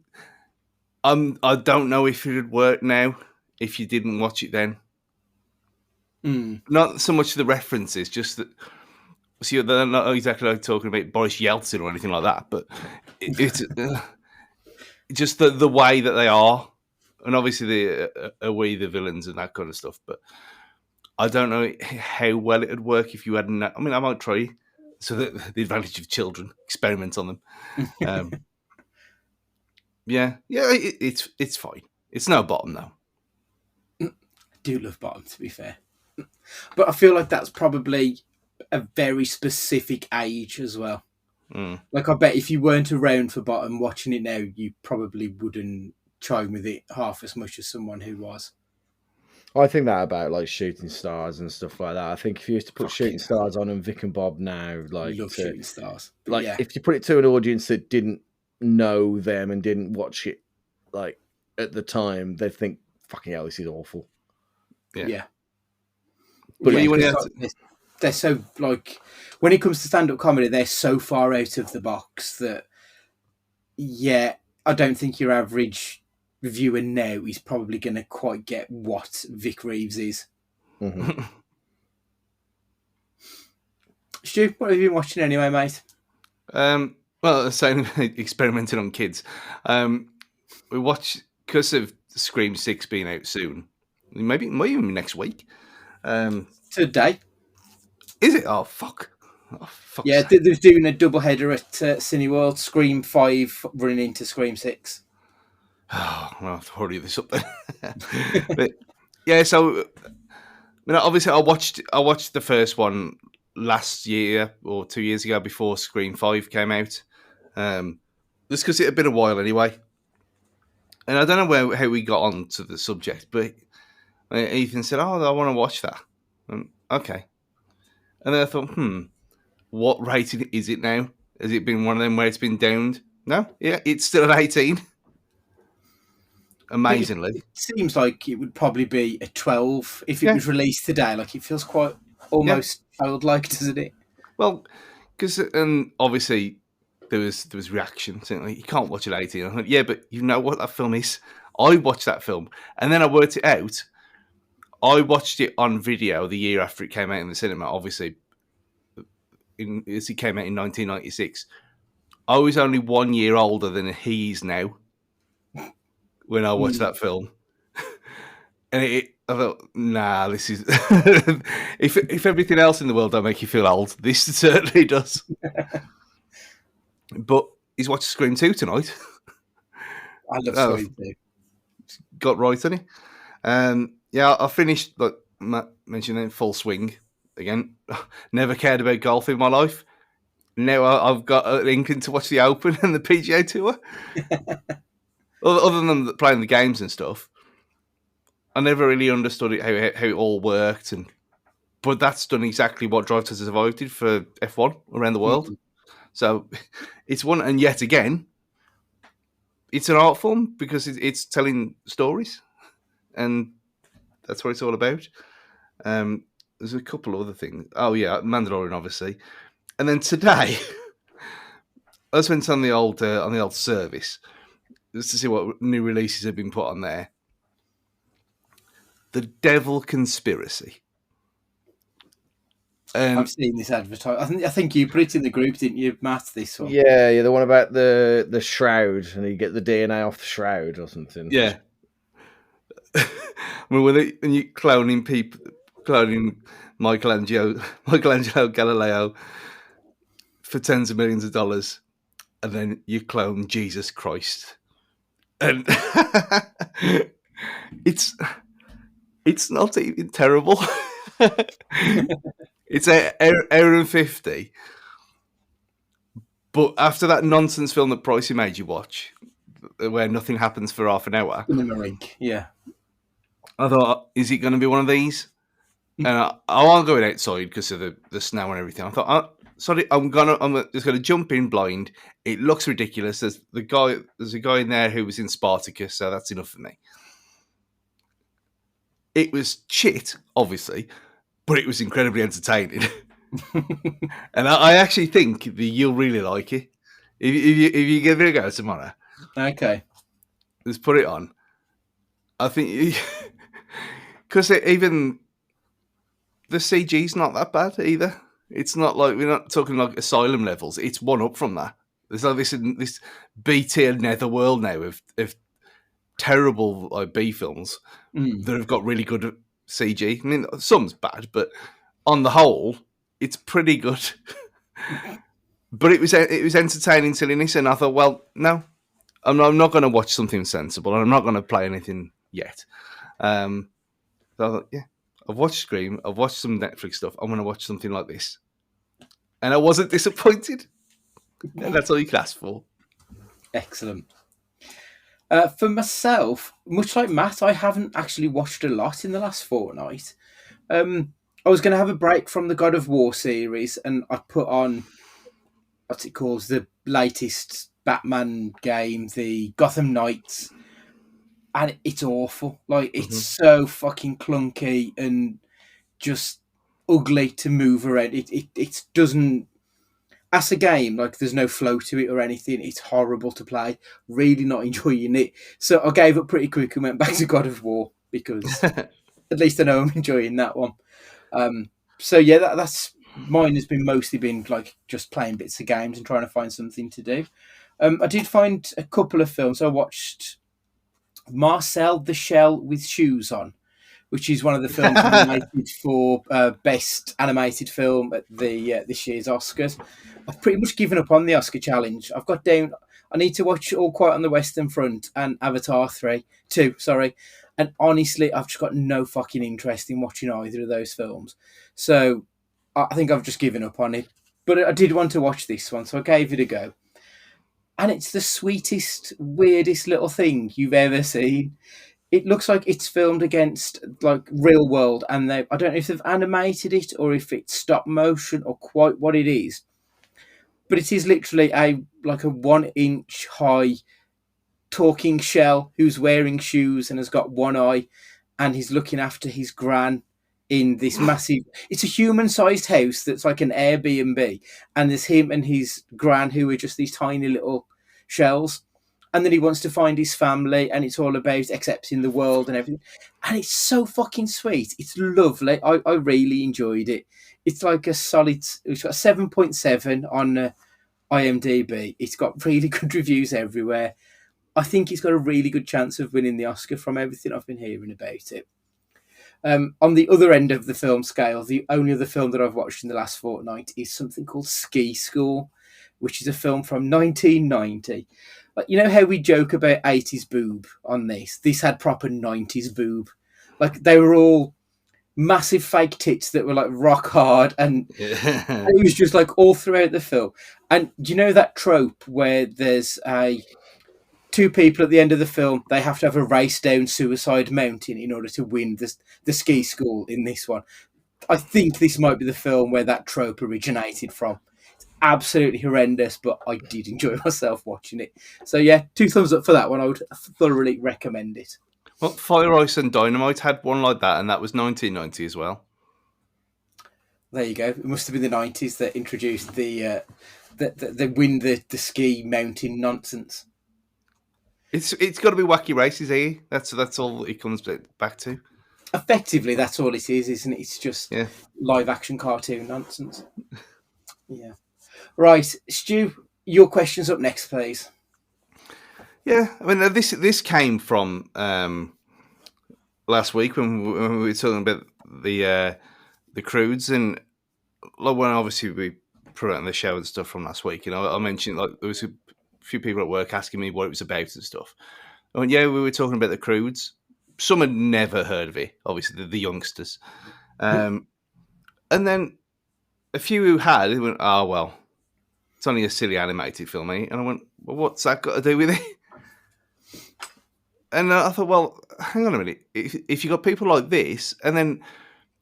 I don't know if it would work now if you didn't watch it then. Not so much the references, just that. See, they're not exactly like talking about Boris Yeltsin or anything like that, but it's just the way that they are. And obviously, are we the villains and that kind of stuff. But I don't know how well it would work if you hadn't. I mean, I might try. So the advantage of children, experiment on them. Yeah, it's fine. It's no Bottom though. I do love Bottom, to be fair, but I feel like that's probably a very specific age as well. Like I bet if you weren't around for Bottom, watching it now, you probably wouldn't chime with it half as much as someone who was. I think that about like Shooting Stars and stuff like that. I think if you used to put Shooting Stars on and Vic and Bob now, like love Shooting Stars. Like if you put it to an audience that didn't know them and didn't watch it like at the time, they'd think, "Fucking hell, this is awful." Yeah. But they're so like when it comes to stand-up comedy, they're so far out of the box that I don't think your average viewer now is probably going to quite get what Vic Reeves is. Mm-hmm. Stu, what have you been watching anyway, mate? Well, saying experimenting on kids. We watched because of Scream 6 being out soon. Maybe even next week. Today. Is it? Oh, fuck. Yeah, they're doing a double header at Cineworld. Scream 5 running into Scream 6. Oh, well, I'll have to hurry this up then. But, yeah, so obviously I watched the first one last year or 2 years ago before Scream 5 came out. Just because it had been a while anyway. And I don't know how we got on to the subject, but Ethan said, "Oh, I want to watch that." Okay. And then I thought, what rating is it now? Has it been one of them where it's been downed? No? Yeah, it's still at 18. Amazingly. It seems like it would probably be a 12 if it was released today. Like, it feels quite almost childlike, doesn't it? Well, because obviously there was reaction saying, like, you can't watch it at 18. I'm like, yeah, but you know what that film is? I watched that film. And then I worked it out. I watched it on video the year after it came out in the cinema, obviously. As it came out in 1996. I was only 1 year older than he is now. when I watched that film. And I thought, nah, this is if everything else in the world don't make you feel old, this certainly does. But he's watched Scream 2 tonight. I love Scream 2. Got right, hasn't he? Yeah, I finished, like Matt mentioned, in Full Swing again. Never cared about golf in my life. Now I've got an inkling to watch the Open and the PGA Tour. Other than playing the games and stuff, I never really understood it, how it all worked. But that's done exactly what Drive to Survive did for F1 around the world. So it's one, and yet again, it's an art form because it's telling stories, and that's what it's all about. There's a couple of other things. Oh yeah, Mandalorian, obviously, and then today I just went on the old service just to see what new releases have been put on there. The Devil Conspiracy. I've seen this advertised. I think you put it in the group, didn't you, Matt? This one. Yeah, the one about the shroud, and you get the DNA off the shroud or something. Yeah. I mean, when you cloning Michelangelo Galileo for tens of millions of dollars, and then you clone Jesus Christ, and it's not even terrible. It's an hour and 50. But after that nonsense film that Pricey made you watch, where nothing happens for half an hour, yeah, I thought, is it going to be one of these? And I won't go outside because of the snow and everything. I thought, sorry, I'm just gonna jump in blind. It looks ridiculous. There's a guy in there who was in Spartacus, so that's enough for me. It was shit, obviously, but it was incredibly entertaining. And I actually think that you'll really like it if you give it a go tomorrow. Okay, let's put it on. I think because even the CG's not that bad either. It's not like we're not talking like Asylum levels. It's one up from that. There's like this B tier netherworld now of terrible like B films that have got really good CG. I mean, some's bad, but on the whole, it's pretty good. But it was entertaining silliness, and I thought, well, no, I'm not going to watch something sensible, and I'm not going to play anything yet. So I thought, yeah, I've watched Scream, I've watched some Netflix stuff. I'm going to watch something like this, and I wasn't disappointed. And that's all you can ask for. Excellent. For myself, much like Matt, I haven't actually watched a lot in the last fortnight. I was going to have a break from the God of War series, and I put on what's it called, the latest Batman game, the Gotham Knights, and it's awful. Like, it's so fucking clunky and just ugly to move around. It doesn't. As a game, like, there's no flow to it or anything. It's horrible to play. Really not enjoying it. So I gave up pretty quick and went back to God of War because at least I know I'm enjoying that one. So yeah, that's mine. Has mostly been like just playing bits of games and trying to find something to do. I did find a couple of films. I watched Marcel the Shell with Shoes On, which is one of the films nominated for best animated film at the this year's Oscars. I've pretty much given up on the Oscar challenge. I've got down. I need to watch All Quiet on the Western Front and Avatar 2. And honestly, I've just got no fucking interest in watching either of those films. So I think I've just given up on it. But I did want to watch this one, so I gave it a go. And it's the sweetest, weirdest little thing you've ever seen. It looks like it's filmed against like real world, and I don't know if they've animated it or if it's stop motion or quite what it is. But it is literally a 1 inch high talking shell who's wearing shoes and has got one eye, and he's looking after his gran in this massive. It's a human-sized house that's like an Airbnb, and there's him and his gran who are just these tiny little shells. And then he wants to find his family, and it's all about accepting the world and everything. And it's so fucking sweet. It's lovely. I really enjoyed it. It's like it's got a 7.7 on IMDb. It's got really good reviews everywhere. I think it's got a really good chance of winning the Oscar from everything I've been hearing about it. On the other end of the film scale, the only other film that I've watched in the last fortnight is something called Ski School, which is a film from 1990. Like, you know how we joke about 80s boob on this? This had proper 90s boob. Like, they were all massive fake tits that were like rock hard, and Yeah. it was just like all throughout the film. And do you know that trope where there's two people at the end of the film, they have to have a race down Suicide Mountain in order to win the ski school in this one? I think this might be the film where that trope originated from. It's absolutely horrendous, but I did enjoy myself watching it. So yeah, 2 thumbs up for that one. I would thoroughly recommend it. Well, Fire Ice and Dynamite had one like that, and that was 1990 as well. There you go. It must have been the 90s that introduced the win the ski mountain nonsense. It's got to be wacky races, eh? That's all it comes back to. Effectively, that's all it is, isn't it? It's just live action cartoon nonsense. Yeah. Right, Stu, your question's up next, please. Yeah, I mean this came from last week when we were talking about the crudes, and like when obviously we put out on the show and stuff from last week. You know, I mentioned like there was a few people at work asking me what it was about and stuff. I went, yeah, we were talking about the crudes. Some had never heard of it, obviously the youngsters, and then a few who had went, oh well, it's only a silly animated film, eh? And I went, well, what's that got to do with it? And I thought, well, hang on a minute. If you got people like this, and then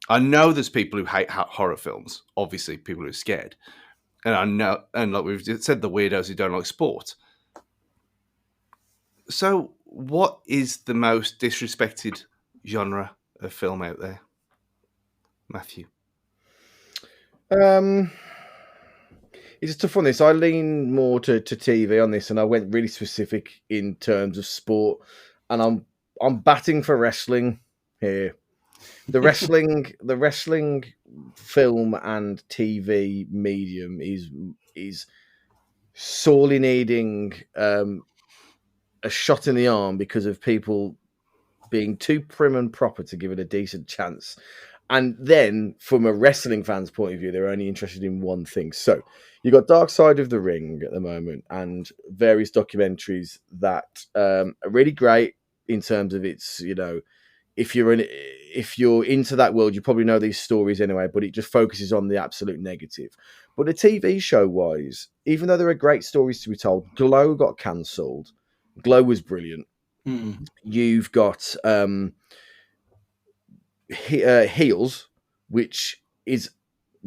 I know there's people who hate horror films, obviously people who are scared. And I know, and like we've said, the weirdos who don't like sport. So what is the most disrespected genre of film out there, Matthew? It's a tough one. This I lean more to TV on this, and I went really specific in terms of sport, and I'm batting for wrestling here. The wrestling film and TV medium is sorely needing a shot in the arm because of people being too prim and proper to give it a decent chance. And then, from a wrestling fan's point of view, they're only interested in one thing. So, you've got Dark Side of the Ring at the moment, and various documentaries that are really great in terms of its, you know, if you're into that world, you probably know these stories anyway, but it just focuses on the absolute negative. But the TV show wise, even though there are great stories to be told, Glow got cancelled. Glow was brilliant. You've got Heels, which is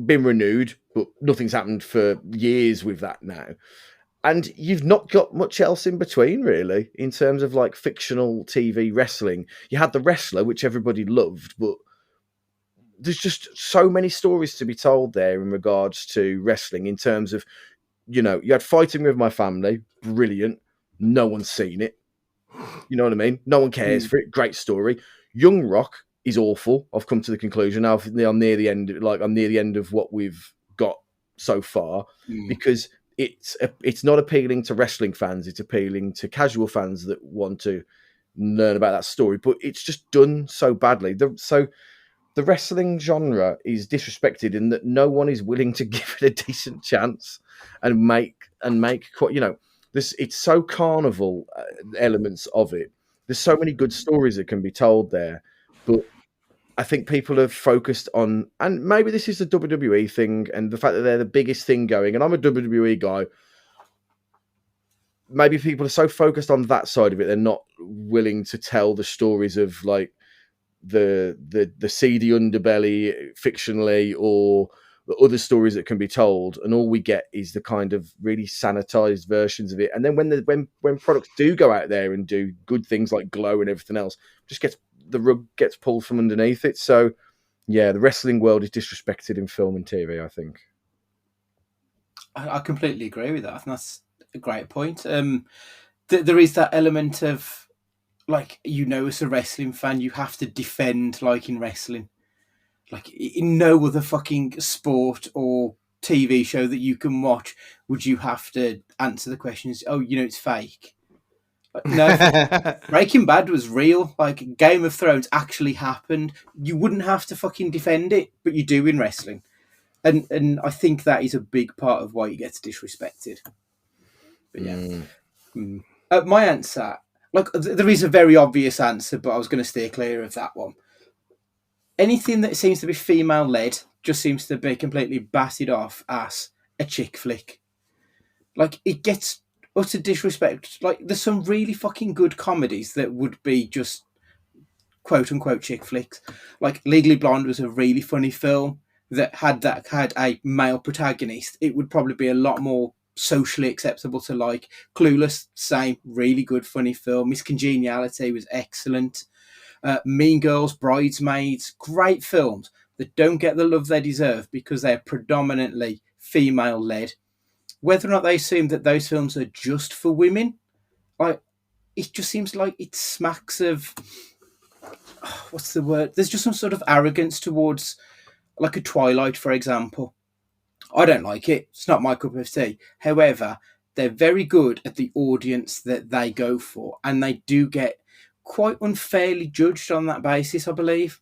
been renewed, but nothing's happened for years with that now. And you've not got much else in between, really, in terms of like fictional TV wrestling. You had The Wrestler, which everybody loved, but there's just so many stories to be told there in regards to wrestling. In terms of, you know, you had Fighting With My Family, brilliant. No one's seen it. You know what I mean? No one cares for it. Great story. Young Rock is awful. I've come to the conclusion. I'm near the end. Like I'm near the end of what we've got so far because it's not appealing to wrestling fans. It's appealing to casual fans that want to learn about that story. But it's just done so badly. So the wrestling genre is disrespected in that no one is willing to give it a decent chance and make you know. It's so carnival elements of it. There's so many good stories that can be told there, but I think people have focused on, and maybe this is the WWE thing and the fact that they're the biggest thing going, and I'm a WWE guy. Maybe people are so focused on that side of it, they're not willing to tell the stories of like the seedy underbelly fictionally or the other stories that can be told, and all we get is the kind of really sanitized versions of it. And then when products do go out there and do good things like Glow and everything else, the rug gets pulled from underneath it. So yeah, the wrestling world is disrespected in film and TV, I think. I completely agree with that. I think that's a great point. There is that element of, like, you know, as a wrestling fan, you have to defend, like in wrestling. Like, in no other fucking sport or TV show that you can watch would you have to answer the questions, oh, you know, it's fake. No, Breaking Bad was real. Like, Game of Thrones actually happened. You wouldn't have to fucking defend it, but you do in wrestling. And I think that is a big part of why you get disrespected. But yeah. My answer, like, there is a very obvious answer, but I was going to steer clear of that one. Anything that seems to be female led just seems to be completely batted off as a chick flick. Like, it gets utter disrespect. Like, there's some really fucking good comedies that would be just quote unquote chick flicks. Like, Legally Blonde was a really funny film that had a male protagonist. It would probably be a lot more socially acceptable to like. Clueless, same, really good funny film. Miss Congeniality was excellent. Mean Girls, Bridesmaids, great films that don't get the love they deserve because they're predominantly female led. Whether or not they assume that those films are just for women, like, it just seems like it smacks of what's the word? There's just some sort of arrogance towards, like, a Twilight, for example. I don't like it. It's not my cup of tea. However, they're very good at the audience that they go for, and they do get quite unfairly judged on that basis, I believe.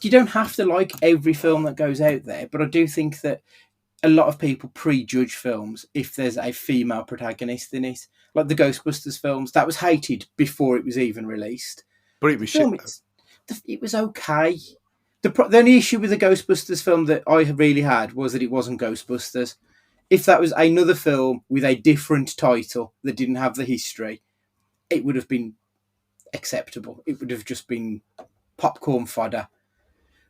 You don't have to like every film that goes out there, but I do think that a lot of people prejudge films if there's a female protagonist in it. Like the Ghostbusters films, that was hated before it was even released. But it was shit. It was okay. The only issue with the Ghostbusters film that I really had was that it wasn't Ghostbusters. If that was another film with a different title that didn't have the history, it would have been acceptable. It would have just been popcorn fodder.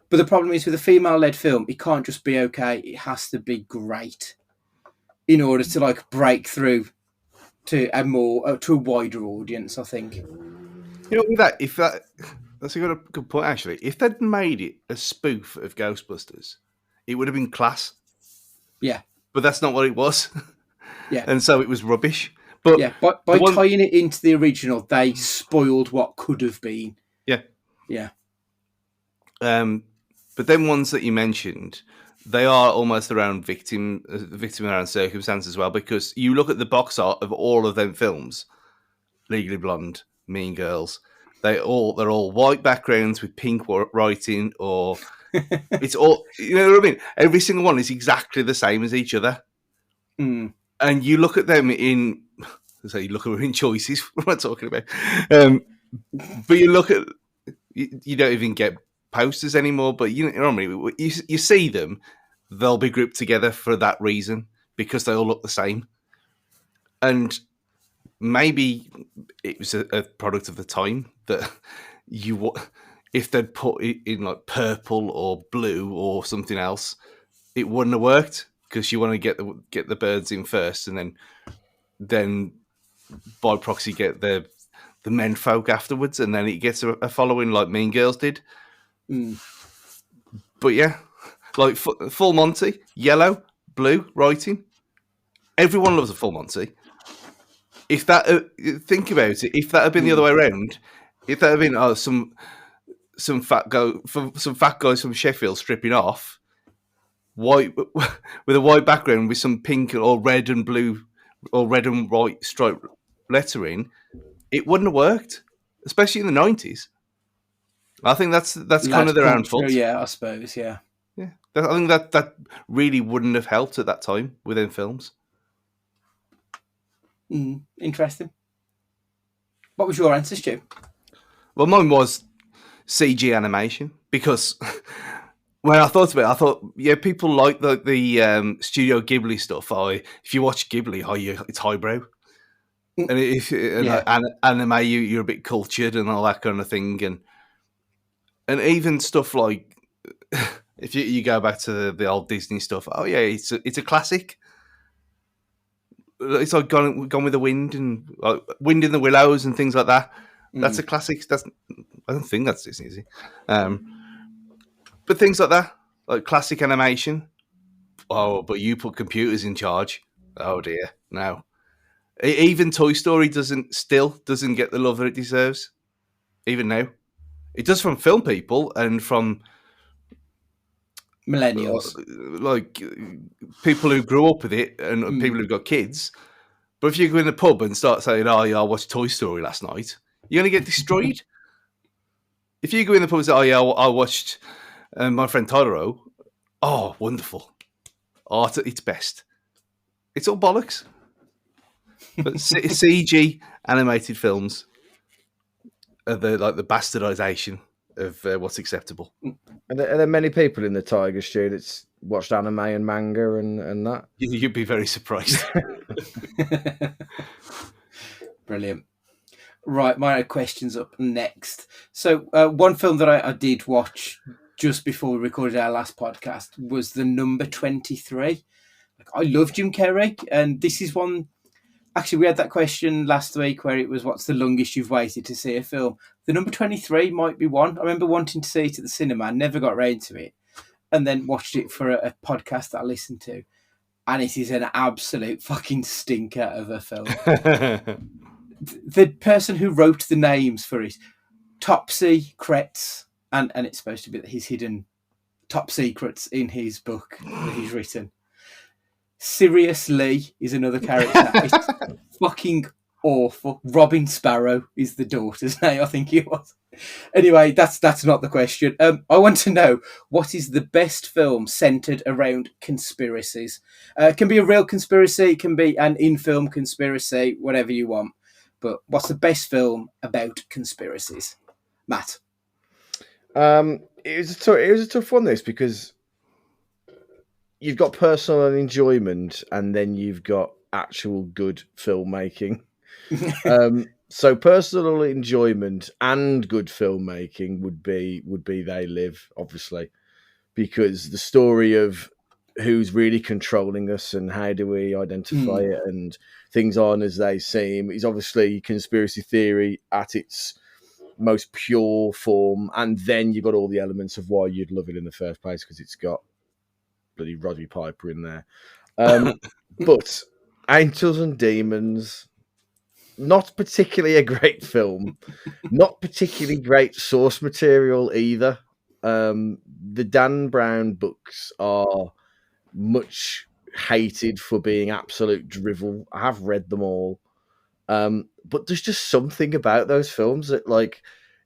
But the problem is with a female-led film, it can't just be okay. It has to be great in order to like break through to a wider audience, I think. You know, with that, that's a good point actually. If they'd made it a spoof of Ghostbusters, it would have been class. Yeah, but that's not what it was. Yeah, and so it was rubbish. But yeah, by tying it into the original, they spoiled what could have been. Yeah, yeah. But then ones that you mentioned, they are almost around victim around circumstance as well, because you look at the box art of all of them films, Legally Blonde, Mean Girls, they're all white backgrounds with pink writing, or it's all, you know what I mean? Every single one is exactly the same as each other. Mm. And you look at them in, so you look at them in choices. What am I talking about? But you look at, you don't even get posters anymore, but you know what I mean? You see them, they'll be grouped together for that reason, because they all look the same. And maybe it was a product of the time that if they'd put it in like purple or blue or something else, it wouldn't have worked, because you want to get the birds in first, and then by proxy get the men folk afterwards, and then it gets a following like Mean Girls did. Mm. But yeah, like Full Monty, yellow, blue writing. Everyone loves a Full Monty. If that think about it, if that had been the other way around, if that had been some fat guys from Sheffield stripping off, white with a white background with some pink or red and blue or red and white striped lettering, it wouldn't have worked, especially in the 90s. I think that's kind of their own fault. Yeah, I suppose. Yeah. I think that really wouldn't have helped at that time within films. Interesting. What was your answer, Stu? Well, mine was CG animation, because when I thought about it, I thought, yeah, people like the Studio Ghibli stuff. If you watch Ghibli, it's highbrow. And if anime, you're a bit cultured and all that kind of thing, and even stuff like if you go back to the old Disney stuff, it's a classic. It's like Gone with the Wind and Wind in the Willows and things like that. That's a classic. I don't think that's Disney, is it? But things like that, like classic animation. Oh, but you put computers in charge. Oh dear, no. Even Toy Story doesn't get the love that it deserves, even now. It does from film people and from millennials, like people who grew up with it and people who've got kids. But if you go in the pub and start saying, "Oh yeah, I watched Toy Story last night," you're going to get destroyed. If you go in the pub and say, "Oh yeah, I watched My Friend Totoro," oh wonderful, art at its best. It's all bollocks. But CG animated films are the bastardization of what's acceptable. Are there many people in the Tiger Stew that's watched anime and manga and that? You'd be very surprised. Brilliant. Right, my question's up next. So, one film that I did watch just before we recorded our last podcast was The Number 23. I love Jim Carrey, and this is one. Actually, we had that question last week where it was, "What's the longest you've waited to see a film?" The Number 23 might be one. I remember wanting to see it at the cinema, never got round to it, and then watched it for a podcast that I listened to, and it is an absolute fucking stinker of a film. The person who wrote the names for it, Topsy Kretz, and it's supposed to be his hidden top secrets in his book that he's written. Sirius Lee is another character. It's fucking awful. Robin Sparrow is the daughter's name, I think it was. Anyway, that's not the question. I want to know, what is the best film centered around conspiracies? It can be a real conspiracy, it can be an in-film conspiracy, whatever you want. But what's the best film about conspiracies? Matt? It was a tough one, this, because you've got personal enjoyment and then you've got actual good filmmaking. So personal enjoyment and good filmmaking would be They Live, obviously, because the story of who's really controlling us and how do we identify it and things aren't as they seem is obviously conspiracy theory at its most pure form, and then you've got all the elements of why you'd love it in the first place because it's got bloody Roddy Piper in there. But Angels and Demons, not particularly a great film, not particularly great source material either. The Dan Brown books are much hated for being absolute drivel. I have read them all, but there's just something about those films that, like,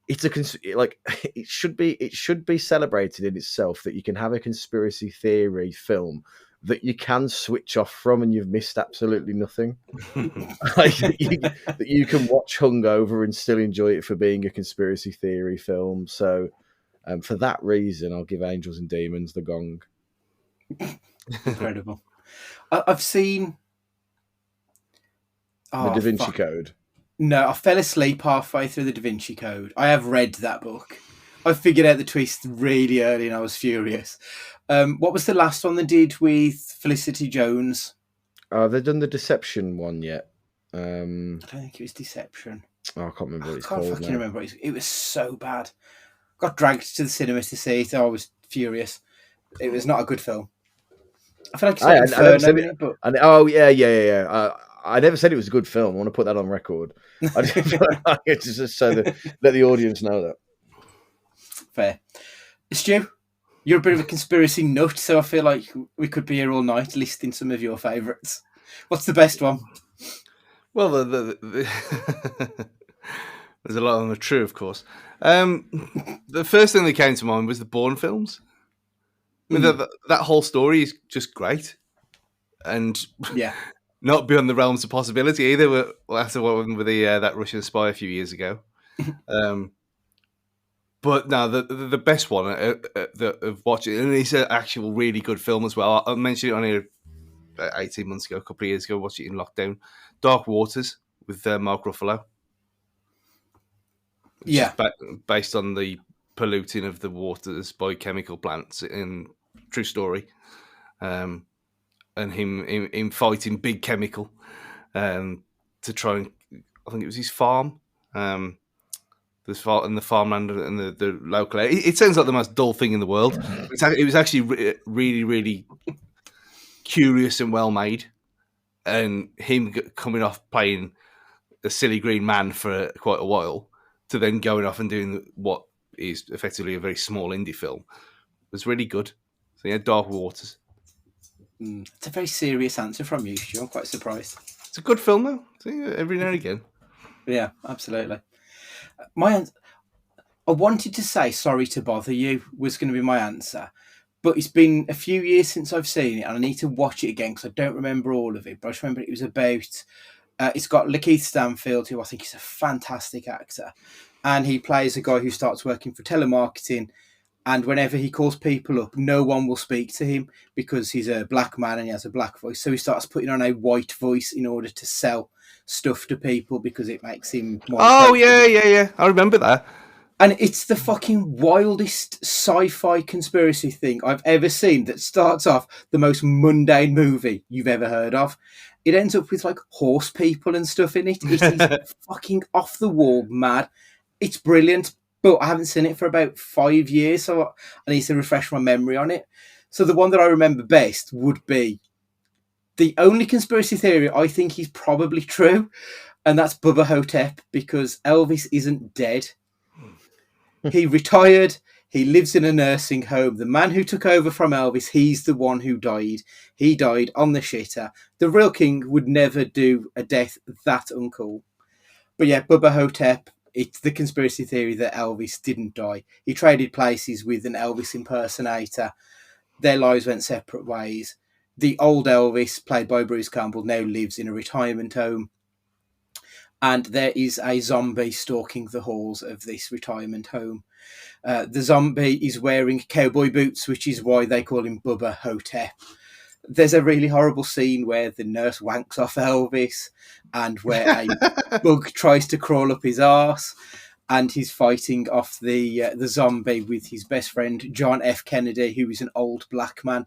it should be celebrated in itself that you can have a conspiracy theory film that you can switch off from and you've missed absolutely nothing. That you can watch hungover and still enjoy it for being a conspiracy theory film. So for that reason, I'll give Angels and Demons the gong. Incredible. I've seen The Da Vinci Code. No, I fell asleep halfway through the Da Vinci Code. I have read that book. I figured out the twist really early and I was furious. What was the last one they did with Felicity Jones? They've done the Deception one yet. I don't think it was Deception. I can't remember what it's called. I can't called. fucking remember. It was so bad. Got dragged to the cinema to see it. I was furious. It was not a good film. I feel like it's Inferno in it, but... yeah. I never said it was a good film. I want to put that on record. Just so that let the audience know that. Fair. Stu, you're a bit of a conspiracy nut, so I feel like we could be here all night listing some of your favourites. What's the best one? Well, there's a lot of them are true, of course. The first thing that came to mind was the Bourne films. I mean, that whole story is just great, and yeah, not beyond the realms of possibility either. After what happened with that Russian spy a few years ago, but no, the best one of watching, and it's an actual really good film as well. I mentioned it on here 18 months ago, a couple of years ago. Watched it in lockdown. Dark Waters with Mark Ruffalo. Yeah, based on the polluting of the waters by chemical plants in true story, and him fighting big chemical to try and, I think it was his farm, and the farmland and the local area. It sounds like the most dull thing in the world. It was actually really, really curious and well made, and him coming off playing a silly green man for quite a while to then going off and doing what is effectively a very small indie film was really good. So yeah, Dark Waters. It's a very serious answer from you, Stu. I'm quite surprised. It's a good film though. See, every now and again. Yeah, absolutely. I wanted to say Sorry to Bother You was going to be my answer, but it's been a few years since I've seen it, and I need to watch it again because I don't remember all of it. But I just remember it was about. It's got Lakeith Stanfield, who I think is a fantastic actor, and he plays a guy who starts working for telemarketing. And whenever he calls people up, no one will speak to him because he's a black man and he has a black voice. So he starts putting on a white voice in order to sell stuff to people because it makes him more. Oh yeah. I remember that. And it's the fucking wildest sci-fi conspiracy thing I've ever seen that starts off the most mundane movie you've ever heard of. It ends up with like horse people and stuff in it. It is fucking off the wall mad. It's brilliant, but I haven't seen it for about 5 years, so I need to refresh my memory on it. So the one that I remember best would be the only conspiracy theory I think is probably true, and that's Bubba Hotep, because Elvis isn't dead. He retired. He lives in a nursing home. The man who took over from Elvis, he's the one who died. He died on the shitter. The real king would never do a death that uncool. But yeah, Bubba Hotep, it's the conspiracy theory that Elvis didn't die. He traded places with an Elvis impersonator. Their lives went separate ways. The old Elvis, played by Bruce Campbell, now lives in a retirement home. And there is a zombie stalking the halls of this retirement home. The zombie is wearing cowboy boots, which is why they call him Bubba Hotep. There's a really horrible scene where the nurse wanks off Elvis and where a bug tries to crawl up his arse, and he's fighting off the zombie with his best friend, John F. Kennedy, who is an old black man,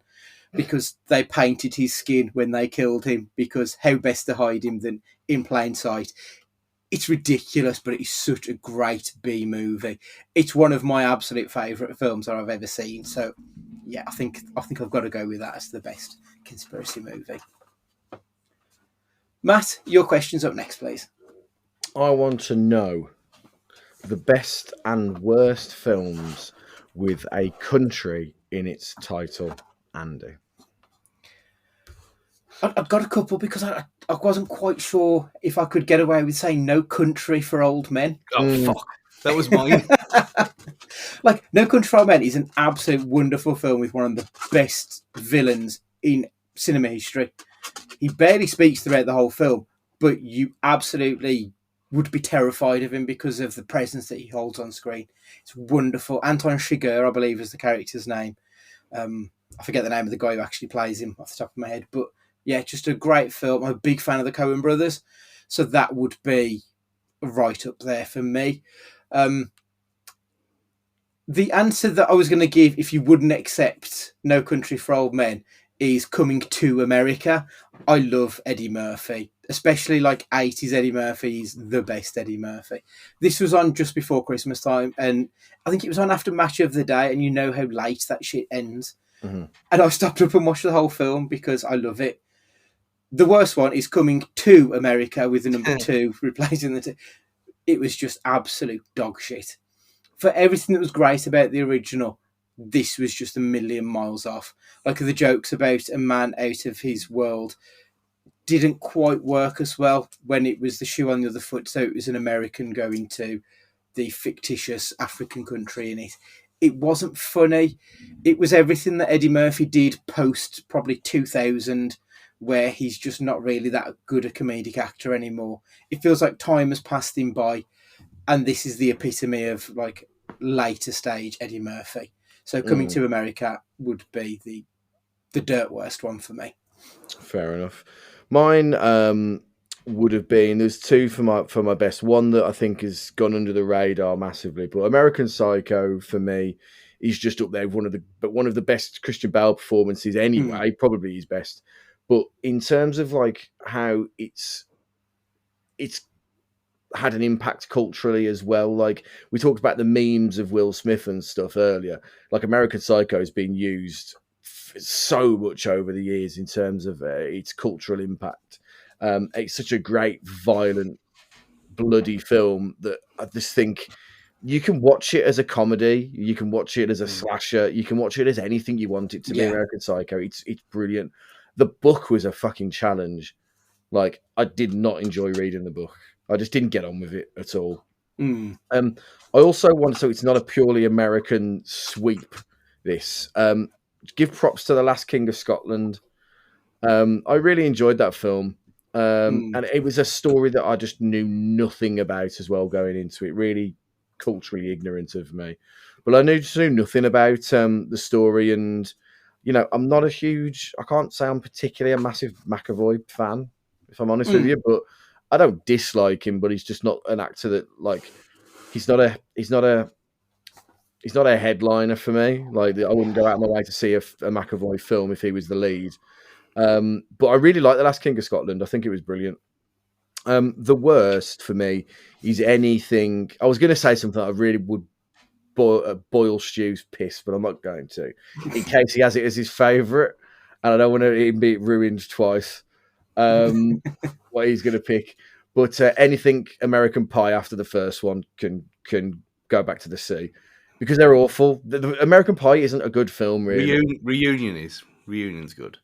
because they painted his skin when they killed him, because how best to hide him than in plain sight. It's ridiculous, but it's such a great B movie. It's one of my absolute favourite films that I've ever seen. So, yeah, I think I've got to go with that as the best conspiracy movie. Matt, your question's up next, please. I want to know the best and worst films with a country in its title, Andy. I've got a couple because I wasn't quite sure if I could get away with saying No Country for Old Men. Oh, fuck. That was mine. Like, No Country for Old Men is an absolute wonderful film with one of the best villains in cinema history. He barely speaks throughout the whole film, but you absolutely would be terrified of him because of the presence that he holds on screen. It's wonderful. Anton Chigurh, I believe, is the character's name. I forget the name of the guy who actually plays him off the top of my head, but yeah, just a great film. I'm a big fan of the Coen brothers, so that would be right up there for me. The answer that I was going to give, if you wouldn't accept No Country for Old Men, is Coming to America. I love Eddie Murphy, especially like 80s Eddie Murphy is the best Eddie Murphy. This was on just before Christmas time, and I think it was on after Match of the Day, and you know how late that shit ends. Mm-hmm. And I stopped up and watched the whole film because I love it. The worst one is Coming to America with the number 2 replacing the 2. It was just absolute dog shit. For everything that was great about the original, this was just a million miles off. Like the jokes about a man out of his world didn't quite work as well when it was the shoe on the other foot. So it was an American going to the fictitious African country in it. It wasn't funny. It was everything that Eddie Murphy did post probably 2000, where he's just not really that good a comedic actor anymore. It feels like time has passed him by, and this is the epitome of like later stage Eddie Murphy. So Coming to America would be the dirt worst one for me. Fair enough. Mine would have been, there's two for my best. One that I think has gone under the radar massively, but American Psycho for me is just up there with one of the best Christian Bale performances anyway, probably his best. But in terms of like how it's had an impact culturally as well. Like we talked about the memes of Will Smith and stuff earlier. Like American Psycho has been used so much over the years in terms of its cultural impact. It's such a great, violent, bloody film that I just think you can watch it as a comedy, you can watch it as a slasher, you can watch it as anything you want it to be. American Psycho, it's brilliant. The book was a fucking challenge. Like, I did not enjoy reading the book. I just didn't get on with it at all. Mm. I also want, so it's not a purely American sweep. This give props to The Last King of Scotland. I really enjoyed that film, and it was a story that I just knew nothing about as well going into it. Really culturally ignorant of me, but I knew nothing about the story. And I'm not a huge. I can't say I'm particularly a massive McAvoy fan, if I'm honest with you. But I don't dislike him. But he's just not an actor that he's not a headliner for me. Like, I wouldn't go out of my way to see a McAvoy film if he was the lead. But I really like The Last King of Scotland. I think it was brilliant. The worst for me is anything. I was going to say something that I really would boil Stu's piss, but I'm not going to, in case he has it as his favourite, and I don't want to be ruined twice. What he's going to pick, but anything American Pie after the first one can go back to the sea, because they're awful. The American Pie isn't a good film, really. Reunion's good.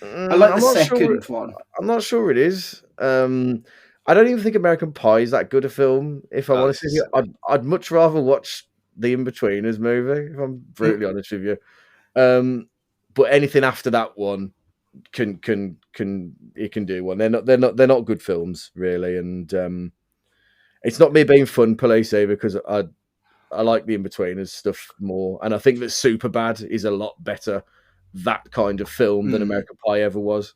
I like the second one. I'm not sure it is. I don't even think American Pie is that good a film. If I'm honest with you, I'd much rather watch the In-Betweeners movie, if I'm brutally honest with you. But anything after that one can do one. They're not good films, really. And it's not me being fun police either, because I like the In-Betweeners stuff more, and I think that Superbad is a lot better that kind of film than American Pie ever was.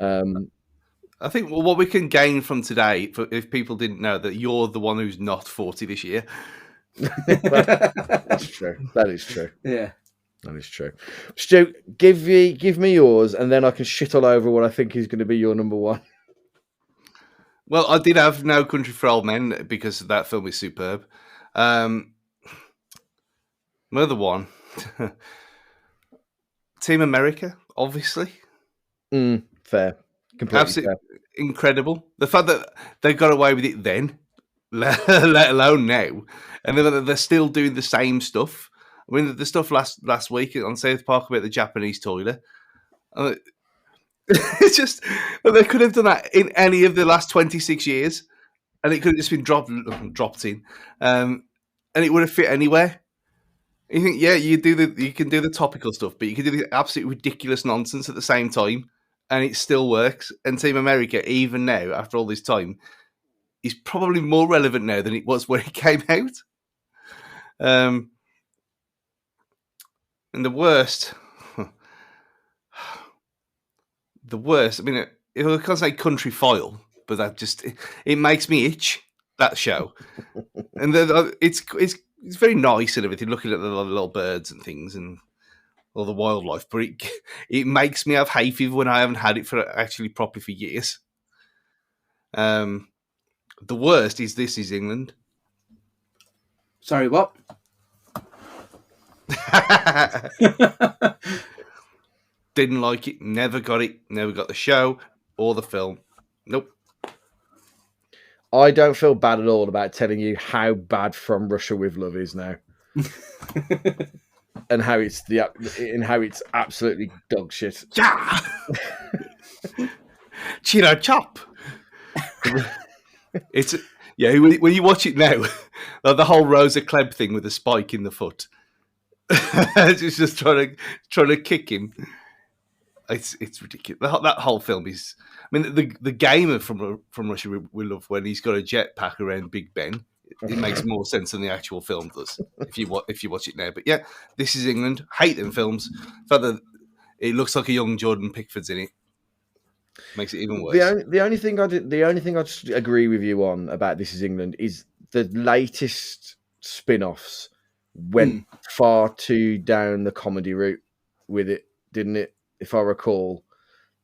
I think what we can gain from today, if people didn't know that you're the one who's not 40 this year. That's true. That is true. Yeah. That is true. Stu, give me yours, and then I can shit all over what I think is going to be your number one. Well, I did have No Country for Old Men because that film is superb. My other one, Team America, obviously. Fair. Completely Absolutely fair. Incredible. The fact that they got away with it then, let alone now, and then they're still doing the same stuff. I mean, the stuff last week on South Park about the Japanese toilet. It's just, they could have done that in any of the last 26 years, and it could have just been dropped in, and it would have fit anywhere. You think, yeah, you can do the topical stuff, but you can do the absolutely ridiculous nonsense at the same time, and it still works. And Team America, even now, after all this time, is probably more relevant now than it was when it came out. And the worst. I mean, I can't say Country File, but that just it makes me itch, that show. And it's very nice and everything, looking at the little birds and things and all the wildlife, but it makes me have hay fever when I haven't had it for actually properly for years. The worst is This Is England. Sorry, what? Didn't like it, never got the show or the film. Nope. I don't feel bad at all about telling you how bad From Russia with Love is now. And how it's absolutely dog shit. Yeah. Chino chop. It's when you watch it now, like the whole Rosa Klebb thing with the spike in the foot. It's just trying to kick him. It's ridiculous. That whole film is. I mean, the game of From Russia with Love, when he's got a jetpack around Big Ben, it makes more sense than the actual film does if you watch it now. But yeah, This Is England. Hate them films. The fact that it looks like a young Jordan Pickford's in it makes it even worse. The only thing I just agree with you on about This Is England is the latest spin-offs went far too down the comedy route with it, didn't it? If I recall,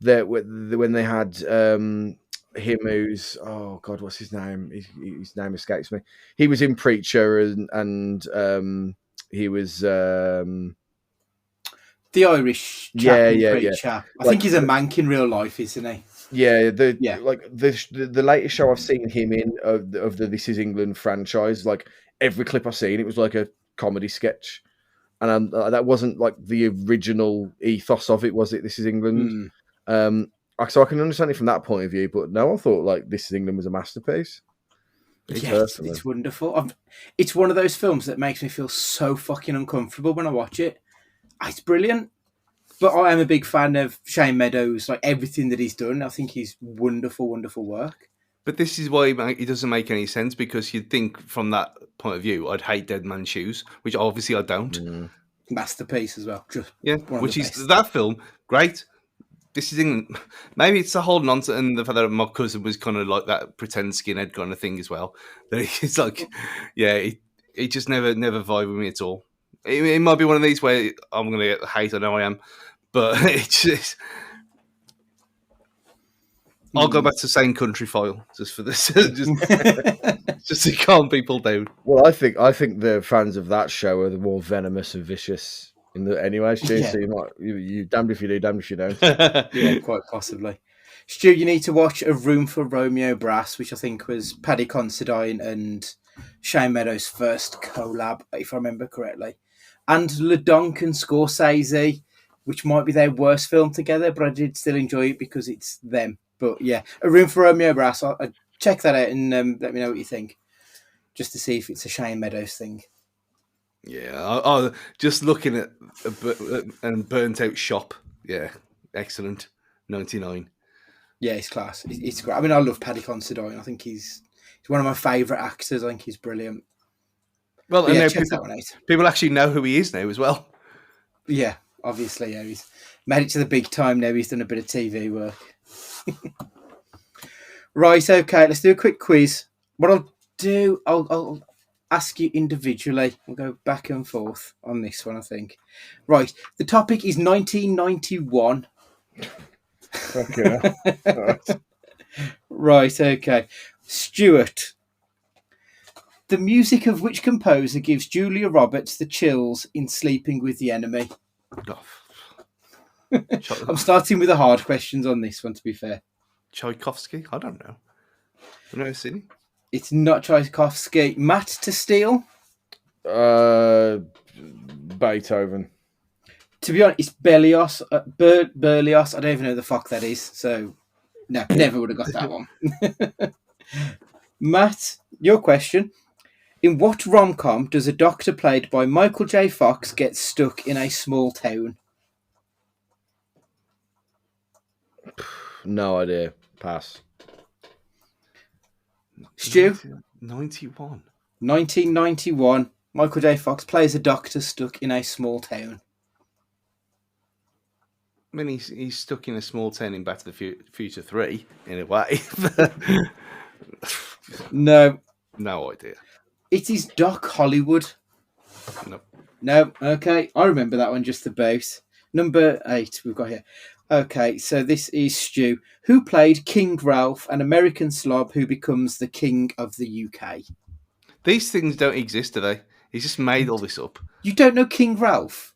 that when they had him, who's what's his name? His name escapes me. He was in Preacher, and he was the Irish chap in Preacher. I think he's a mank in real life, isn't he? Yeah, the latest show I've seen him in of the This Is England franchise, like every clip I've seen, it was like a comedy sketch. And that wasn't like the original ethos of it, was it? This Is England. So I can understand it from that point of view, but no, I thought like This Is England was a masterpiece. Yeah, Personally. it's wonderful. It's one of those films that makes me feel so fucking uncomfortable when I watch it. It's brilliant. But I am a big fan of Shane Meadows, like everything that he's done. I think he's wonderful, wonderful work. But this is why it doesn't make any sense, because you'd think from that point of view, I'd hate Dead Man's Shoes, which obviously I don't. Masterpiece as well. Just Yeah, one of which the is best. that film, great. This is England. Maybe it's the whole nonsense and the fact that my cousin was kind of like that pretend skinhead kind of thing as well. That it's like, yeah, it just never vibed with me at all. It might be one of these where I'm going to get the hate. I know I am, but it's just. I'll go back to saying Country File just for this, just to calm people down. Well, I think the fans of that show are the more venomous and vicious anyway, Stu. Yeah. So you damned if you do, damned if you don't. Yeah, quite possibly. Stu, you need to watch A Room for Romeo Brass, which I think was Paddy Considine and Shane Meadows' first collab, if I remember correctly. And LeDonk and Scorsese, which might be their worst film together, but I did still enjoy it because it's them. But yeah, A Room for Romeo Brass, I'll check that out and let me know what you think, just to see if it's a Shane Meadows thing. Yeah, just looking at and Burnt Out Shop. Yeah, excellent. 99. Yeah, it's class. It's great. I mean, I love Paddy Considine. I think he's one of my favourite actors. I think he's brilliant. Well, and yeah, now check that one out. People actually know who he is now as well. Yeah, obviously, yeah, he's made it to the big time now. He's done a bit of TV work. Right, okay, let's do a quick quiz. What I'll do, I'll ask you individually. We'll go back and forth on this one, I think. Right, the topic is 1991. Okay. Right, okay. Stuart, the music of which composer gives Julia Roberts the chills in Sleeping with the Enemy? I'm starting with the hard questions on this one, to be fair. Tchaikovsky? I don't know. I've never seen him. It's not Tchaikovsky. Matt to steal? Beethoven. To be honest, it's Berlioz. Berlioz. I don't even know who the fuck that is. So, no, never would have got that one. Matt, your question. In what rom-com does a doctor played by Michael J. Fox get stuck in a small town? No idea. Pass. Stu? 91. 1991. Michael J. Fox plays a doctor stuck in a small town. I mean, he's stuck in a small town in Back to the Future 3, in a way. No. No idea. It is Doc Hollywood. No. Okay. I remember that one just about. Number 8 we've got here. Okay, so this is Stu. Who played King Ralph, an American slob who becomes the king of the UK? These things don't exist, do they? He's just made all this up. You don't know King Ralph?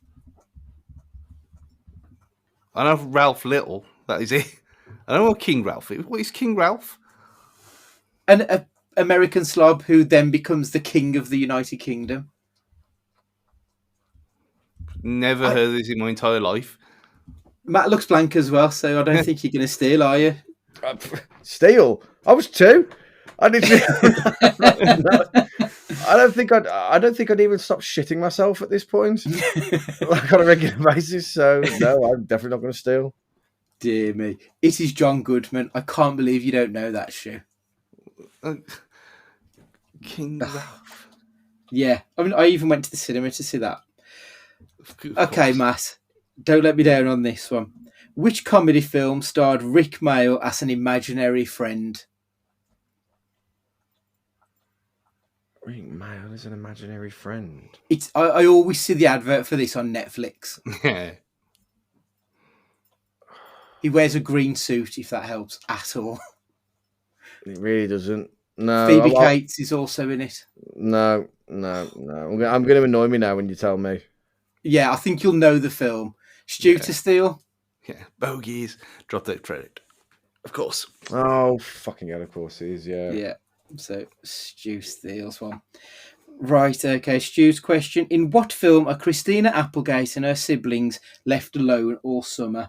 I know Ralph Little. That is it. I don't know what King Ralph is. What is King Ralph? An American slob who then becomes the king of the United Kingdom. Never heard of this in my entire life. Matt looks blank as well, so I don't think you're going to steal, are you? Steal? I was 2. I didn't. I don't think I'd even stop shitting myself at this point, like on a regular basis. So no, I'm definitely not going to steal. Dear me, it is John Goodman. I can't believe you don't know that show. King Ralph. Yeah, I mean, I even went to the cinema to see that. Okay, Matt, don't let me down on this one. Which comedy film starred Rick Mayall as an imaginary friend? Rick Mayall is an imaginary friend. It's I always see the advert for this on Netflix. Yeah. He wears a green suit, if that helps at all. It really doesn't. No. Phoebe Cates is also in it. No. I'm going to annoy me now when you tell me. Yeah, I think you'll know the film. Stu to steal? Yeah, bogies. Drop that credit. Of course. Oh, fucking hell, of course it is, yeah. Yeah, so Stu steals one. Right, okay, Stu's question. In what film are Christina Applegate and her siblings left alone all summer?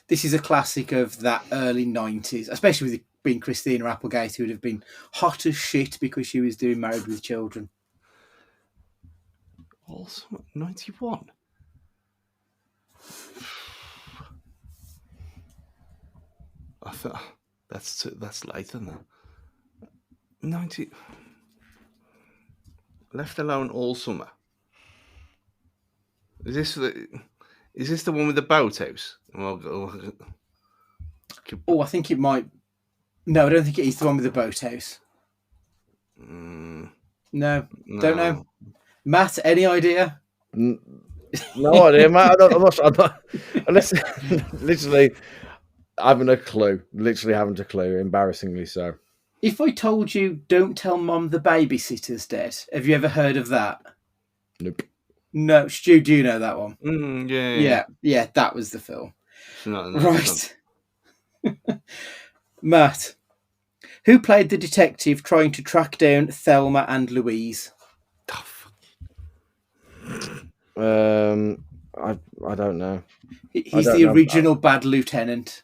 This is a classic of that early 90s, especially with it being Christina Applegate, who would have been hot as shit because she was doing Married with Children. Also, 91. I thought that's late, isn't it? 90. Left Alone All Summer. Is this the one with the boathouse? Oh, I think it might. No, I don't think it is the one with the boathouse. No, don't know. Matt, any idea? No idea, Matt. I'm not. Unless, literally, I haven't a clue. Literally haven't a clue. Embarrassingly so. If I told you, don't tell Mum the babysitter's dead, have you ever heard of that? Nope. No, Stu, do you know that one? Yeah, that was the film. No, Right. Matt, who played the detective trying to track down Thelma and Louise? I don't know. He's the original bad lieutenant.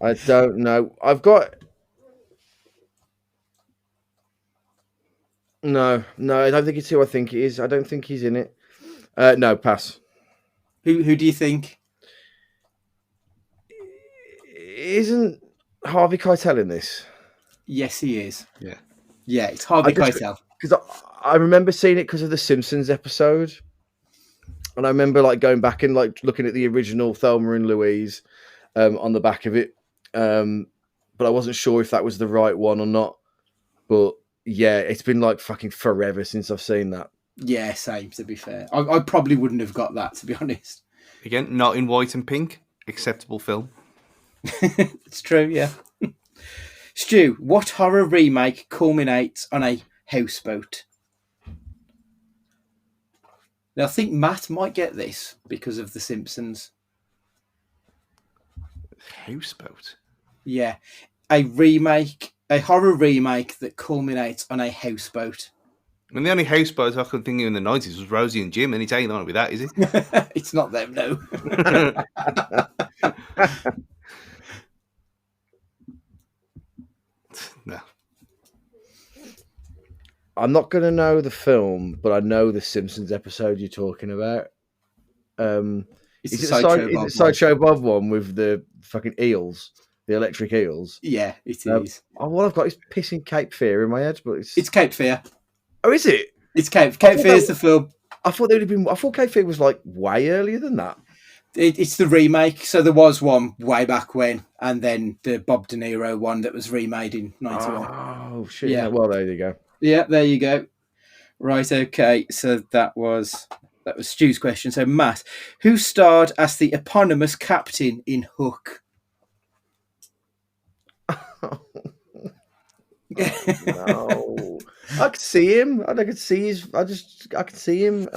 I don't know. I've got no. I don't think it's who I think it is. I don't think he's in it. No, pass. Who do you think? Isn't Harvey Keitel in this? Yes, he is. Yeah, it's Harvey Keitel. Because I remember seeing it because of the Simpsons episode, and I remember like going back and like looking at the original Thelma and Louise on the back of it, but I wasn't sure if that was the right one or not. But yeah, it's been like fucking forever since I've seen that. Yeah, same. To be fair, I probably wouldn't have got that, to be honest. Again, not in white and pink. Acceptable film. It's true, yeah. Stu, what horror remake culminates on a houseboat? Now, I think Matt might get this because of The Simpsons. Houseboat? Yeah. A horror remake that culminates on a houseboat. I mean, the only houseboat I could think of in the 90s was Rosie and Jim, and he's ain't on with that, is he? It's not them, no. No. I'm not going to know the film, but I know the Simpsons episode you're talking about. It's is the it the Sideshow Bob one with the fucking eels, the electric eels? Yeah, it is. All I've got is pissing Cape Fear in my head, but it's Cape Fear. Oh, is it? It's Cape Fear's the film. I thought Cape Fear was like way earlier than that. It's the remake. So there was one way back when, and then the Bob De Niro one that was remade in 91. Oh, shit. Yeah. Well, there you go. Yeah, there you go. Right, okay. So that was Stu's question. So, Matt, who starred as the eponymous captain in Hook? No. I could see him. I could see him.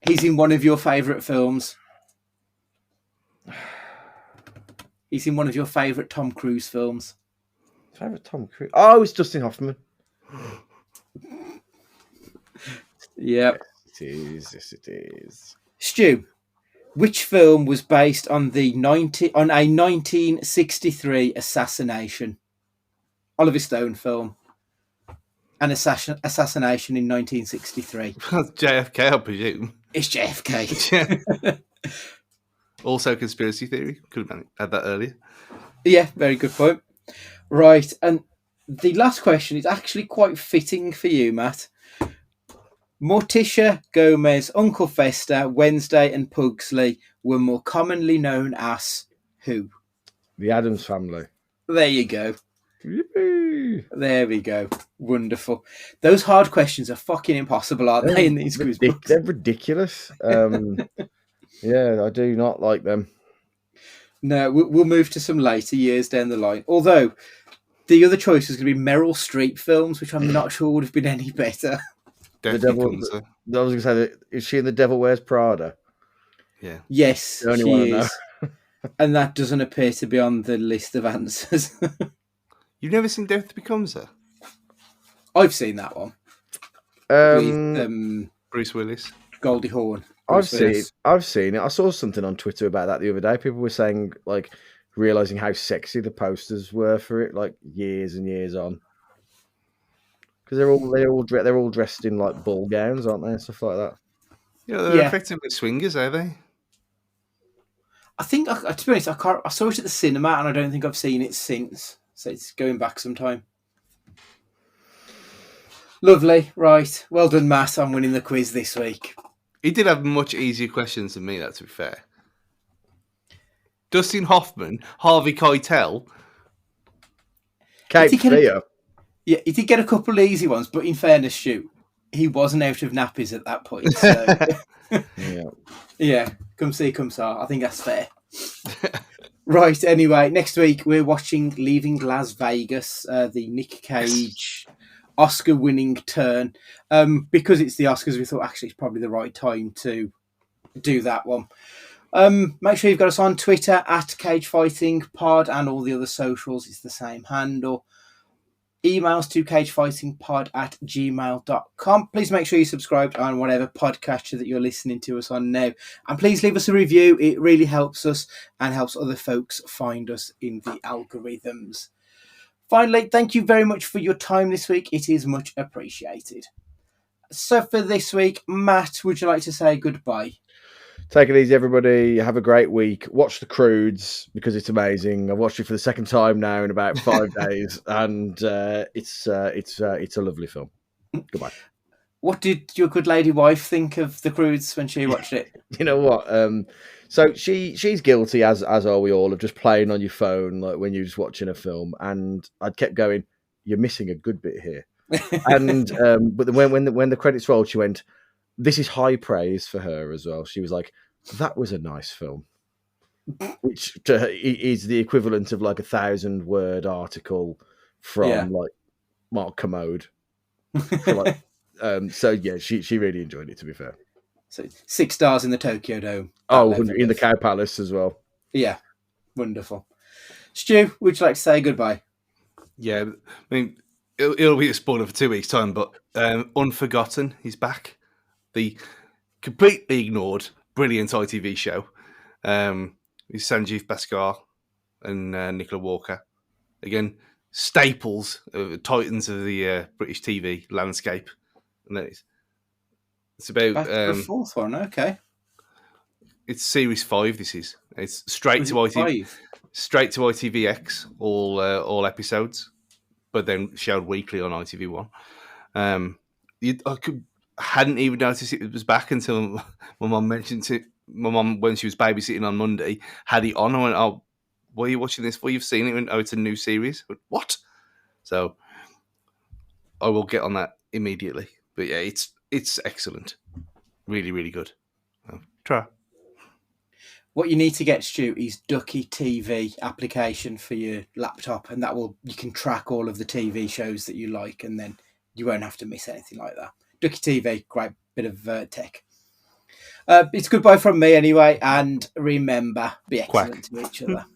He's in one of your favourite films. He's in one of your favourite Tom Cruise films. Favourite Tom Cruise? Oh, it's Dustin Hoffman. Yep. Yes, it is. Stu, which film was based on a 1963 assassination? Oliver Stone film. An assassination in 1963. JFK, I presume. It's JFK. Also, conspiracy theory. Could have had that earlier. Yeah, very good point. Right, and the last question is actually quite fitting for you, Matt. Morticia, Gomez, Uncle Fester, Wednesday, and Pugsley were more commonly known as who? The Addams Family. There you go. Yippee. There we go. Wonderful. Those hard questions are fucking impossible, aren't they, in these quiz books? They're ridiculous. Yeah, I do not like them. No, we'll move to some later years down the line. Although, the other choice was going to be Meryl Streep films, which I'm not sure would have been any better. I was going to say, is she in The Devil Wears Prada? Yeah. Yes, she is. And that doesn't appear to be on the list of answers. You've never seen Death Becomes Her? I've seen that one with Bruce Willis. Goldie Hawn. I've Bruce Willis. seen it. I saw something on Twitter about that the other day. People were saying, like, realizing how sexy the posters were for it, like years and years on, because they're all dressed in like ball gowns, aren't they, and stuff like that. Yeah, they're effectively swingers, are they? I think, to be honest, I saw it at the cinema, and I don't think I've seen it since. So it's going back some time. Lovely, right? Well done, Matt. I'm winning the quiz this week. He did have much easier questions than me, that, to be fair. Dustin Hoffman, Harvey Keitel. Cape Fear. Yeah, he did get a couple of easy ones, but in fairness, Stu, he wasn't out of nappies at that point. So. Yeah, come see, come saw. I think that's fair. Right, anyway, next week we're watching Leaving Las Vegas, the Nick Cage Oscar-winning turn. Because it's the Oscars, we thought actually it's probably the right time to do that one. Make sure you've got us on Twitter at CageFightingPod and all the other socials. It's the same handle. Emails to cagefightingpod@gmail.com. Please make sure you subscribe on whatever podcatcher that you're listening to us on now. And please leave us a review. It really helps us and helps other folks find us in the algorithms. Finally, thank you very much for your time this week. It is much appreciated. So for this week, Matt, would you like to say goodbye? Take it easy, everybody. Have a great week. Watch The Croods because it's amazing. I've watched it for the second time now in about 5 days, and it's a lovely film. Goodbye. What did your good lady wife think of The Croods when she watched it? You know what? So she's guilty, as are we all, of just playing on your phone like when you're just watching a film. And I kept going, "You're missing a good bit here." And but when the credits rolled, she went, "This is high praise for her as well." She was like, "That was a nice film," which is the equivalent of like 1,000-word article from like Mark Commode. So yeah, she really enjoyed it, to be fair. So 6 stars in the Tokyo Dome. In the Cow Palace as well. Yeah, wonderful. Stu, would you like to say goodbye? Yeah, I mean, it'll be a spoiler for 2 weeks' time, but Unforgotten is back. The completely ignored, brilliant ITV show with Sanjeev Bhaskar and Nicola Walker. Again, staples, titans of the British TV landscape. And it's about Back to the fourth one, okay. It's series 5. This is it's straight to ITVX, all episodes, but then showed weekly on ITV1. I hadn't even noticed it was back until my mum mentioned it. My mum, when she was babysitting on Monday, had it on. I went, "Oh, why are you watching this for? You've seen it?" "Oh, it's a new series." I went, "What?" So I will get on that immediately. But yeah, it's excellent, really, really good. Try. What you need to get, Stu, is Ducky TV application for your laptop, and you can track all of the TV shows that you like, and then you won't have to miss anything like that. Ducky TV, great bit of tech. It's goodbye from me anyway, and remember, be excellent to each other.